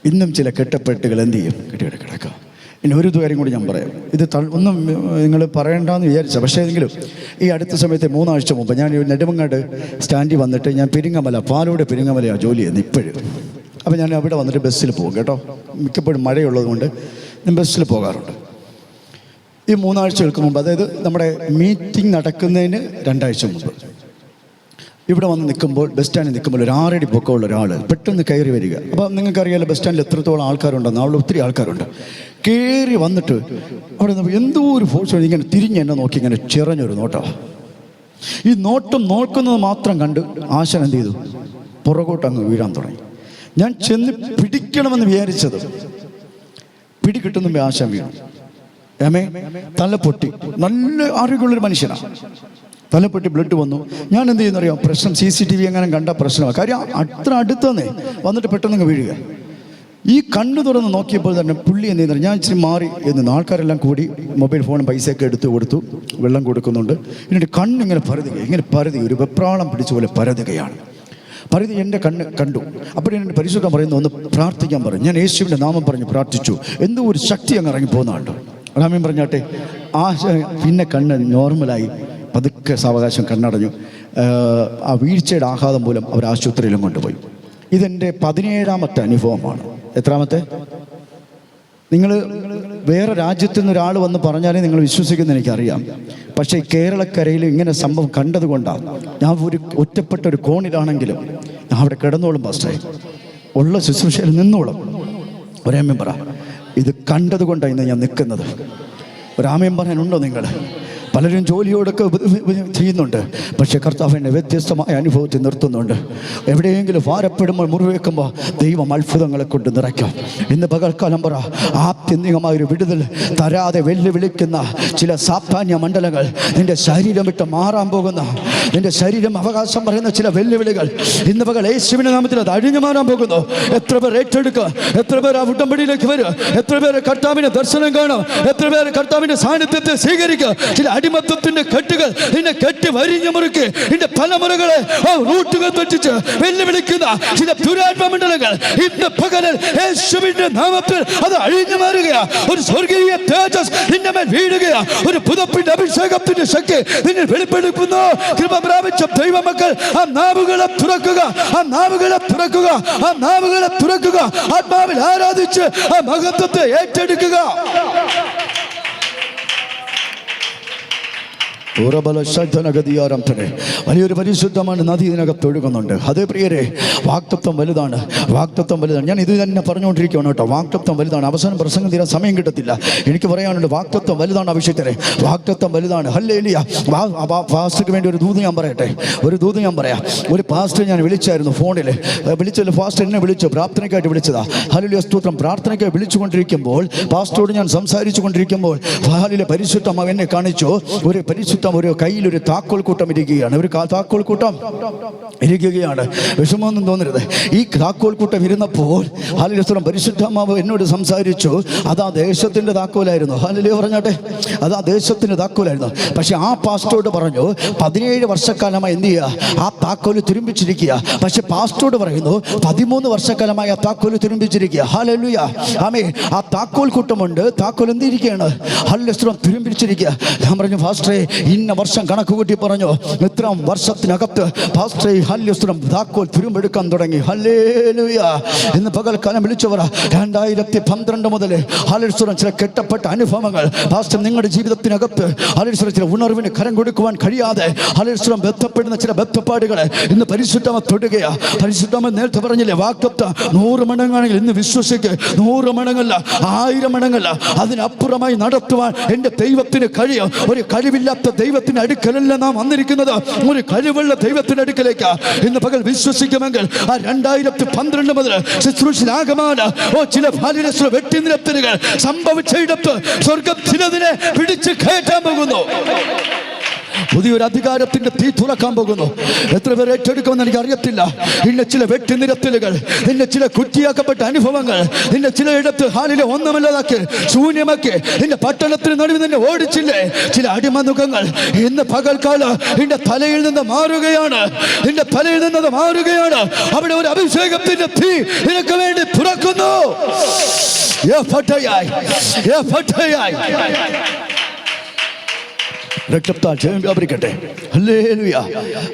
ഇന്നും ചില കെട്ടപ്പെട്ടുകൾ എന്ത് ചെയ്യും? കിടക്കാം. ഇനി ഒരു കാര്യം കൂടി ഞാൻ പറയാം. ഇത് ഒന്നും നിങ്ങൾ പറയണ്ടെന്ന് വിചാരിച്ച, പക്ഷേ എങ്കിലും ഈ അടുത്ത സമയത്ത് 3 ആഴ്ച മുമ്പ് ഞാൻ നെടുമങ്ങാട് സ്റ്റാൻഡിൽ വന്നിട്ട് ഞാൻ പാലോട് പെരിങ്ങമലയാണ് ജോലി ചെയ്യുന്നത് ഇപ്പോഴും. അപ്പോൾ ഞാൻ അവിടെ വന്നിട്ട് ബസ്സിൽ പോകും കേട്ടോ. മിക്കപ്പോഴും മഴയുള്ളത് കൊണ്ട് ഞാൻ ബസ്സിൽ പോകാറുണ്ട്. ഈ 3 ആഴ്ചകൾക്ക് മുമ്പ്, അതായത് നമ്മുടെ മീറ്റിംഗ് നടക്കുന്നതിന് 2 ആഴ്ച മുമ്പ് ഇവിടെ വന്ന് നിൽക്കുമ്പോൾ, ബസ് സ്റ്റാൻഡിൽ നിൽക്കുമ്പോൾ ഒരു 6 അടി പൊക്കമുള്ള ഒരാൾ പെട്ടെന്ന് കയറി വരിക. അപ്പോൾ നിങ്ങൾക്കറിയാലോ ബസ് സ്റ്റാൻഡിൽ എത്രത്തോളം ആൾക്കാരുണ്ടെന്ന്. അവിടെ ഒത്തിരി ആൾക്കാരുണ്ട്. കയറി വന്നിട്ട് അവിടെ എന്തോ ഒരു ഫോഴ്സ് ഇങ്ങനെ തിരിഞ്ഞ് എന്നെ നോക്കി ഇങ്ങനെ ചിറഞ്ഞൊരു നോട്ടമാണ്. ഈ നോട്ടം നോക്കുന്നത് മാത്രം കണ്ട് ആശാൻ എന്ത് ചെയ്തു? പുറകോട്ട് അങ്ങ് വീഴാൻ തുടങ്ങി. ഞാൻ ചെന്ന് പിടിക്കണമെന്ന് വിചാരിച്ചത് പിടികിട്ടുന്ന ആശാൻ വീണു. തല പൊട്ടി. നല്ല ആരോഗ്യമുള്ളൊരു മനുഷ്യനാണ്. തലപ്പെട്ടി ബ്ലഡ് വന്നു. ഞാൻ എന്ത് ചെയ്യുന്നറിയാം? പ്രശ്നം CCTV എങ്ങനെ കണ്ട പ്രശ്നമാണ്. കാര്യം അത്ര അടുത്തന്നേ വന്നിട്ട് പെട്ടെന്ന് വീഴുക. ഈ കണ്ണു തുറന്ന് നോക്കിയപ്പോൾ തന്നെ പുള്ളി എന്ത് ചെയ്യുന്നത്, ഞാൻ ഇച്ചിരി മാറി എന്ന് ആൾക്കാരെല്ലാം കൂടി മൊബൈൽ ഫോണും പൈസയൊക്കെ എടുത്ത് കൊടുത്തു, വെള്ളം കൊടുക്കുന്നുണ്ട്. എന്നിട്ട് കണ്ണിങ്ങനെ പരതുക, ഒരു വെപ്രാളം പിടിച്ച പോലെ പരതുകയാണ്. എൻ്റെ കണ്ണ് കണ്ടു. അപ്പോൾ എൻ്റെ പരിശുദ്ധം പറയുന്നു, ഒന്ന് പ്രാർത്ഥിക്കാൻ പറഞ്ഞു. ഞാൻ യേശുവിൻ്റെ നാമം പറഞ്ഞ് പ്രാർത്ഥിച്ചു. എന്തോ ഒരു ശക്തി അങ്ങ് ഇറങ്ങി പോകുന്നുണ്ടോ. റാമ്യം പറഞ്ഞാട്ടെ. പിന്നെ കണ്ണ് നോർമലായി പതുക്കെ സാവകാശം കണ്ണടഞ്ഞു. ആ വീഴ്ചയുടെ ആഘാതം മൂലം അവർ ആശുപത്രിയിലും കൊണ്ടുപോയി. ഇതെൻ്റെ 17ാമത്തെ അനുഭവമാണ്. എത്രാമത്തെ? നിങ്ങൾ വേറെ രാജ്യത്തു നിന്ന് ഒരാൾ വന്ന് പറഞ്ഞാലേ നിങ്ങൾ വിശ്വസിക്കുന്ന എനിക്കറിയാം. പക്ഷേ ഈ കേരളക്കരയിൽ ഇങ്ങനെ സംഭവം കണ്ടതുകൊണ്ടാണ്. ഞാൻ ഒറ്റപ്പെട്ട ഒരു കോണിലാണെങ്കിലും ഞാൻ അവിടെ കിടന്നോളും പാസ്റ്ററെ, ഉള്ള ശുശ്രൂഷയിൽ നിന്നോളും. ഒരാമയം പറ. ഇത് കണ്ടതുകൊണ്ടാണ് ഇന്ന് ഞാൻ നിൽക്കുന്നത്. ഒരാമയം പറയാനുണ്ടോ നിങ്ങൾ? പലരും ജോലിയോടൊക്കെ ചെയ്യുന്നുണ്ട്. പക്ഷേ കർത്താവ് എന്നെ വ്യത്യസ്തമായ അനുഭവത്തിൽ നിർത്തുന്നുണ്ട്. എവിടെയെങ്കിലും ഭാരപ്പെടുമ്പോൾ മുറിവേക്കുമ്പോൾ ദൈവം അത്ഭുതങ്ങളെ കൊണ്ട് നിറയ്ക്കും. ഇന്ന് പകൽക്കാലം പറ, ആത്യന്തികമായൊരു വിടുതൽ തരാതെ വെല്ലുവിളിക്കുന്ന ചില സാധാന്യ മണ്ഡലങ്ങൾ, നിന്റെ ശരീരം വിട്ട് മാറാൻ പോകുന്ന, നിന്റെ ശരീരം അവകാശം പറയുന്ന ചില വെല്ലുവിളികൾ ഇന്ന് പകൽ യേശുവിന്റെ നാമത്തിൽ അത് അഴിഞ്ഞു മാറാൻ പോകുന്നു. എത്ര പേർ ഏറ്റെടുക്കുക, എത്ര പേർ ആ ഉടമ്പടിയിലേക്ക് വരിക, എത്ര പേര് കർത്താവിന്റെ ദർശനം കാണും, എത്ര പേര് കർത്താവിന്റെ സാന്നിധ്യത്തെ സ്വീകരിക്കുക. ചില അടിമത്തത്തിന്റെ കെട്ടുകൾ നിന്നെ കെട്ടി വരിഞ്ഞു മുറുക്കി നിന്റെ തലമുറകളെ റൂട്ടുകൾ തെറ്റിച്ച് വെല്ലുവിളിക്കുന്ന ചില ദുരാത്മമണ്ഡലങ്ങൾ ഇന്ന് പകലിൽ യേശുവിന്റെ നാമത്തിൽ അത് അഴിഞ്ഞു മാറുകയാ. ഒരു സ്വർഗീയ തേജസ് നിന്റെ മേൽ വീഴുകയാ. ഒരു പുതുപ്പിന്റെ അഭിഷേകത്തിന്റെ ശക്തി നിന്നെ വെളിപ്പെടുത്തുന്നു. കൃപ പ്രാപിച്ച ദൈവമക്കൾ ആ നാവുകളെ തുറക്കുക, ആ നാവുകളെ തുറക്കുക, ആ നാവുകളെ തുറക്കുക. ആത്മാവിൽ ആരാധിച്ച് ആ മഹത്വത്തെ ഏറ്റെടുക്കുക. വലിയൊരു പരിശുദ്ധമാണ് നദി ഇതിനകത്ത് ഒഴുകുന്നുണ്ട്. അതേ പ്രിയരെ, വാഗ്ദത്തം വലുതാണ്, വാഗ്ദത്തം വലുതാണ്. ഞാൻ ഇത് തന്നെ പറഞ്ഞുകൊണ്ടിരിക്കുകയാണ് കേട്ടോ. വാഗ്ദത്തം വലുതാണ്. അവസാനം പ്രസംഗം തീരാൻ സമയം കിട്ടത്തില്ല. എനിക്ക് പറയാനുണ്ട്, വാഗ്ദത്തം വലുതാണ്. അഭിഷേകരെ, വാഗ്ദത്തം വലുതാണ്. ഹല്ലേലൂയ. പാസ്റ്റർക്ക് വേണ്ടി ഒരു ദൂത് ഞാൻ പറയട്ടെ, ഒരു ദൂത് ഞാൻ പറയാം. ഒരു പാസ്റ്റർ ഞാൻ വിളിച്ചായിരുന്നു ഫോണിൽ. വിളിച്ചല്ലോ, പാസ്റ്റർ എന്നെ വിളിച്ചു, പ്രാർത്ഥനയ്ക്കായിട്ട് വിളിച്ചതാ. ഹല്ലേലൂയ, സ്തോത്രം. പ്രാർത്ഥനയ്ക്കായി വിളിച്ചുകൊണ്ടിരിക്കുമ്പോൾ പാസ്റ്ററോട് ഞാൻ സംസാരിച്ചു കൊണ്ടിരിക്കുമ്പോൾ പരിശുദ്ധം എന്നെ കാണിച്ചു. ഒരു പരിശുദ്ധ ഒരു കയ്യിലൊരു താക്കോൽ കൂട്ടം ഇരിക്കുകയാണ്. ഒരു താക്കോൽ കൂട്ടം ഇരിക്കുകയാണ്. വിഷമമൊന്നും തോന്നരുത്. ഈ താക്കോൽ കൂട്ടം ഇരുന്നപ്പോൾ ഹല്ലേലൂയ പരിശുദ്ധാത്മാവ് എന്നോട് സംസാരിച്ചു. അതാ ദേശത്തിന്റെ താക്കോലായിരുന്നു. ഹല്ലേലൂയ പറഞ്ഞാട്ടെ, അതാ ദേശത്തിന്റെ താക്കോലായിരുന്നു. പക്ഷെ ആ പാസ്റ്ററോട് പറഞ്ഞു, 17 വർഷക്കാലമായി എന്ത് ചെയ്യുക, ആ താക്കോല് തുരുമ്പിച്ചിരിക്കുക. പക്ഷെ പാസ്റ്ററോട് പറയുന്നു, 13 വർഷക്കാലമായി ആ താക്കോല് തുരുമ്പിച്ചിരിക്കുക. ഹല്ലേലൂയ, ആമേൻ. ആ താക്കോൽ കൂട്ടമുണ്ട്, താക്കോൽ എന്തിരിക്കുകയാണ്, ഹല്ലേലൂയ തുരുമ്പിച്ചിരിക്കുക. ഞാൻ പറഞ്ഞു, പാസ്റ്ററെ ഇന്ന വർഷം കണക്ക് കൂട്ടി പറഞ്ഞു, ഇത്ര വർഷത്തിനകത്ത് പാസ്റ്ററെ ഹല്ലേലൂയ താക്കോൽ തുരുമ്പെടുക്കാൻ തുടങ്ങി. ഹല്ലേലൂയ. ഇന്ന് പകൽക്കാലം വിളിച്ചവർ 2012 മുതൽ ഹല്ലേലൂയ ചില കെട്ടപ്പെട്ട അനുഭവങ്ങൾ പാസ്റ്റർ നിങ്ങളുടെ ജീവിതത്തിനകത്ത് ഹല്ലേലൂയ ചില ഉണർവിന് കരം കൊടുക്കുവാൻ കഴിയാതെ ഹല്ലേലൂയ ബന്ധപ്പെടുന്ന ചില ബന്ധപ്പാടുകൾ ഇന്ന് പരിശുദ്ധമ തൊടുകയാ. പരിശുദ്ധമ നേരത്തെ പറഞ്ഞില്ലേ, വാഗ്ദത്തം 100 മടങ്ങാണെങ്കിൽ ഇന്ന് വിശ്വസിക്ക്, 100 മടങ്ങല്ല, 1000 മടങ്ങല്ല, അതിനപ്പുറമായി നടത്തുവാൻ എൻ്റെ ദൈവത്തിന് കഴിയും. ഒരു കഴിവില്ലാത്ത ദൈവത്തിന്റെ അടുക്കലല്ല നാം വന്നിരിക്കുന്നത്, ഒരു കഴിവുള്ള ദൈവത്തിന്റെ അടുക്കലേക്ക്. ഇന്ന് പകൽ വിശ്വസിക്കുമെങ്കിൽ ആ 2012 മുതൽ ശുശ്രൂഷാഗമന ചില വെട്ടിനിരത്തലുകൾ സംഭവിച്ചിടത്ത് സ്വർഗം ചിലതിനെ പിടിച്ച് കയറ്റാൻ പോകുന്നു. പുതിയൊരു അധികാരത്തിന്റെ തീ തുറക്കാൻ പോകുന്നു. എത്ര പേർ ഏറ്റെടുക്കുമെന്ന് എനിക്ക് അറിയത്തില്ല. ഇന്ന ചില വെട്ടിനിരത്തലുകൾ, ഇന്ന ചില കുറ്റിയാക്കപ്പെട്ട അനുഭവങ്ങൾ, ഇന്ന ചിലയിടത്ത് ഹാലിലെ ഒന്നുമല്ലാതാക്കി ശൂന്യമാക്കി നിന്റെ പട്ടണത്തിന് നടുവിൽ നിന്നെ ഓടിച്ചില്ലേ ചില അടിമമുഖങ്ങൾ, ഇന്ന് പകൽക്കാലം നിന്റെ തലയിൽ നിന്ന് മാറുകയാണ്. നിന്റെ തലയിൽ നിന്നത് മാറുകയാണ്. അവിടെ ഒരു അഭിഷേകത്തിന്റെ തീ നിനക്ക് വേണ്ടി തുറക്കുന്നു. രക്തത്താൽ ജയം വ്യാപരിക്കട്ടെ. ഹല്ലേലൂയ,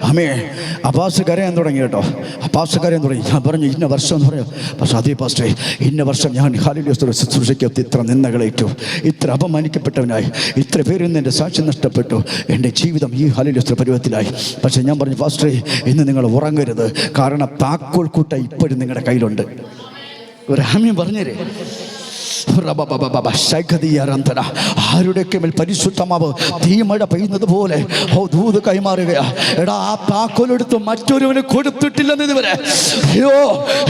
ആമേൻ. ആ പാസ്റ്റർ കരയാൻ തുടങ്ങി കേട്ടോ. ആ പാസ്റ്റർ കരയാൻ തുടങ്ങി. ഞാൻ പറഞ്ഞു, ഇന്ന വർഷം എന്ന് പറയാം. പക്ഷേ അതേ പാസ്റ്ററെ, ഇന്ന വർഷം ഞാൻ ഹല്ലേലൂയ ശുശ്രൂഷയ്ക്കകത്ത് ഇത്ര നിന്ദകളേറ്റു, ഇത്ര അപമാനിക്കപ്പെട്ടവനായി, ഇത്ര പേരിൽ നിന്ന് എൻ്റെ സാക്ഷ്യം നഷ്ടപ്പെട്ടു, എൻ്റെ ജീവിതം ഈ ഹല്ലേലൂയ പരുവത്തിലായി. പക്ഷേ ഞാൻ പറഞ്ഞു, പാസ്റ്ററെ ഇന്ന് നിങ്ങൾ ഉറങ്ങരുത്, കാരണം താക്കോൽ കൂട്ട ഇപ്പോഴും നിങ്ങളുടെ കയ്യിലുണ്ട്. ഒരു ആമേൻ പറഞ്ഞേരേ. ആരുടെയൊക്കെ മേൽ പരിശുദ്ധമാവ് തീമഴ പെയ്യുന്നത് പോലെ ദൂത് കൈമാറുകയാ. എടാ, ആ താക്കോലെടുത്ത് മറ്റൊരുവന് കൊടുത്തിട്ടില്ലെന്ന് ഇതുവരെ. അയ്യോ,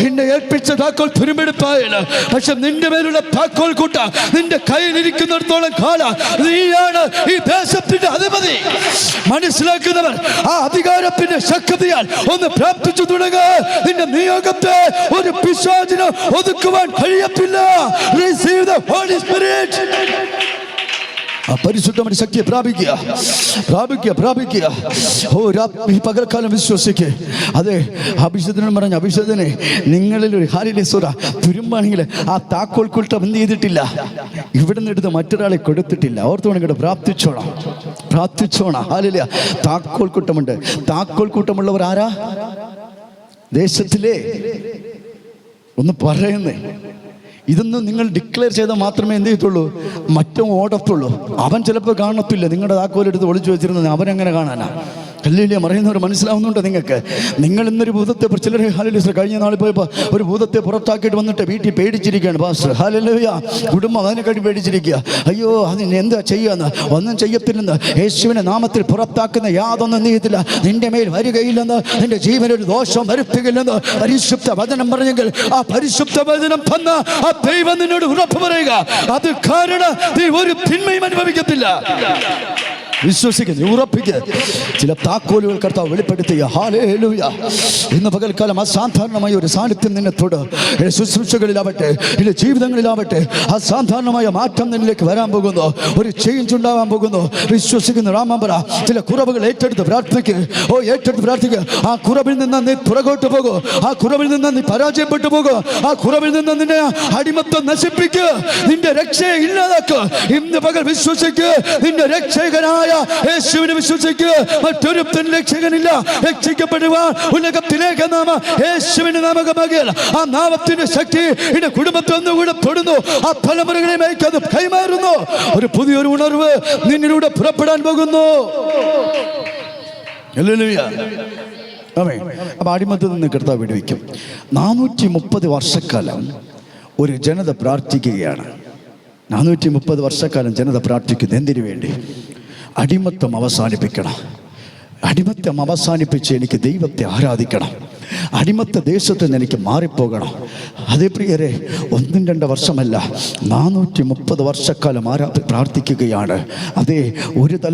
എന്നെ ഏൽപ്പിച്ച താക്കോൽ തുരുമ്പെടുപ്പായില്ല. പക്ഷെ നിന്റെ മേലുള്ള താക്കോൽ കൂട്ട നിന്റെ കയ്യിലിരിക്കുന്നിടത്തോളം കാലം നീയാണ് ഈ ദേശത്തിന്റെ അധിപതി. മനസ്സിലാക്കുന്നവർ ആ അധികാരത്തിന്റെ ശക്തിയാൽ ഒന്ന് പ്രാർത്ഥിച്ചു തുടങ്ങുക. നിന്റെ നിയോഗത്തെ ഒരു പിശാചിന് ഒതുക്കുവാൻ കഴിയത്തില്ല. Receive the Holy Spirit. ആ പരിശുദ്ധമായ ശക്തിയെ പ്രാപിക്കുക. ഈ പകൽക്കാലം വിശ്വസിക്കുക. അതെ, അഭിഷേകത്തിനോട് പറഞ്ഞു, അഭിഷേകത്തിനെ നിങ്ങളിൽ ഒരു ഹാലിലേശ്വര തുരുമ്പാണെങ്കിൽ ആ താക്കോൽ കൂട്ടം എന്ത് ചെയ്തിട്ടില്ല, ഇവിടുന്ന് എടുത്ത് മറ്റൊരാളെ കൊടുത്തിട്ടില്ല. ഓർത്തോണം കേട്ടോ, പ്രാർത്ഥിച്ചോണം. ഹാലില്ല, താക്കോൽ കൂട്ടമുണ്ട്. താക്കോൽ കൂട്ടമുള്ളവർ ആരാ? ദേശത്തിലെ ഒന്ന് പറയുന്നേ. ഇതൊന്നും നിങ്ങൾ ഡിക്ലെയർ ചെയ്താൽ മാത്രമേ എന്ത് ചെയ്യത്തുള്ളൂ, മറ്റും ഓടത്തുള്ളൂ. അവൻ ചിലപ്പോൾ കാണത്തില്ല. നിങ്ങളുടെ താക്കോലെടുത്ത് ഒളിച്ചു വെച്ചിരുന്നത് അവനെങ്ങനെ കാണാനാ? ഹല്ലേലൂയ പറയുന്നവർ മനസ്സിലാവുന്നുണ്ടോ നിങ്ങൾക്ക്? നിങ്ങൾ ഇന്നൊരു ഭൂതത്തെ ചിലർ ഹല്ലേലൂയ കഴിഞ്ഞ നാളിൽ പോയപ്പോൾ ഒരു ഭൂതത്തെ പുറത്താക്കിയിട്ട് വന്നിട്ട് വീട്ടിൽ പേടിച്ചിരിക്കുകയാണ് പാസ്റ്റർ. ഹല്ലേലൂയ കുടുംബം അതിനെക്കാട്ടി പേടിച്ചിരിക്കുക. അയ്യോ അതിന് എന്താ ചെയ്യാന്ന്, ഒന്നും ചെയ്യത്തില്ലെന്ന്, യേശുവിൻ്റെ നാമത്തിൽ പുറത്താക്കുന്ന യാതൊന്നും നീയത്തില്ല, നിന്റെ മേൽ വരികയില്ലെന്ന്, നിന്റെ ജീവനൊരു ദോഷം വരുത്തുകയില്ലെന്ന് പരിശുദ്ധ വചനം പറഞ്ഞെങ്കിൽ ആ പരിശുദ്ധ വചനം തന്ന ആ ദൈവം നിന്നോട് ഉറപ്പ് പറയുക. അത് കാരണം നീ ഒരു തിന്മയും അനുഭവിക്കത്തില്ല. വിശ്വസിക്കുന്നു, ഉറപ്പിക്കുക. ചില താക്കോലുകൾ കർത്താവ് വെളിപ്പെടുത്തുക. ഹല്ലേലൂയ. ഇന്ന് പകൽക്കാലം അസാധാരണമായ ഒരു സാന്നിധ്യം നിന്നെ തൊട്. ശുശ്രൂഷകളിലാവട്ടെ, ഇല്ല ജീവിതങ്ങളിലാവട്ടെ, അസാധാരണമായ മാറ്റം നിന്നിലേക്ക് വരാൻ പോകുന്നു. ഒരു ചേഞ്ച് ഉണ്ടാവാൻ പോകുന്നു. വിശ്വസിക്കുന്നു. രാമമ്പറ ചില കുറവുകൾ ഏറ്റെടുത്ത് പ്രാർത്ഥിക്കുക. ഏറ്റെടുത്ത് പ്രാർത്ഥിക്കുക. ആ കുറവിൽ നിന്ന് നീ പുറകോട്ട് പോകും. ആ കുറവിൽ നിന്ന് നീ പരാജയപ്പെട്ടു പോകും. ആ കുറവിൽ നിന്ന് നിന്നെ അടിമത്തം നശിപ്പിക്കുക. നിന്റെ രക്ഷയെ ഇല്ലാതാക്കുക. ഇന്ന് പകൽ വിശ്വസിക്കുക. നിന്റെ രക്ഷകനായ യേശുവിനെ വിശ്വസിക്കുക. മറ്റൊരു രക്ഷകനില്ല. രക്ഷിക്കപ്പെടുവാൻ ഉലകത്തിലേക്ക് നാമ യേശുവിന്റെ നാമകമാകിയാൽ ആ നാമത്തിന്റെ ശക്തി എന്റെ കുടുംബത്തെ ഒന്നുകൂടെ തൊടുന്നു. ആ തലമുറകളിലേക്ക് അത് കൈമാറുന്നു. ഒരു പുതിയൊരു ഉണർവ് നിന്നിലൂടെ പുറപ്പെടാൻ പോകുന്നു. അപ്പൊ അടിമത്തിൽ നിന്ന് കർത്താവ് വിടുവിക്കും. 430 വർഷക്കാലം ഒരു ജനത പ്രാർത്ഥിക്കുകയാണ്. 430 വർഷക്കാലം ജനത പ്രാർത്ഥിക്കുന്നു. എന്തിനു വേണ്ടി? അടിമത്തം അവസാനിപ്പിക്കണം. അടിമത്തം അവസാനിപ്പിച്ച് എനിക്ക് ദൈവത്തെ ആരാധിക്കണം. അടിമത്ത ദേശത്ത് നിന്ന് എനിക്ക് മാറിപ്പോകണം. അതേ പ്രിയരെ, 1-2 വർഷമല്ല, 430 വർഷക്കാലം പ്രാർത്ഥിക്കുകയാണ്. അതേ, ഒരു തലം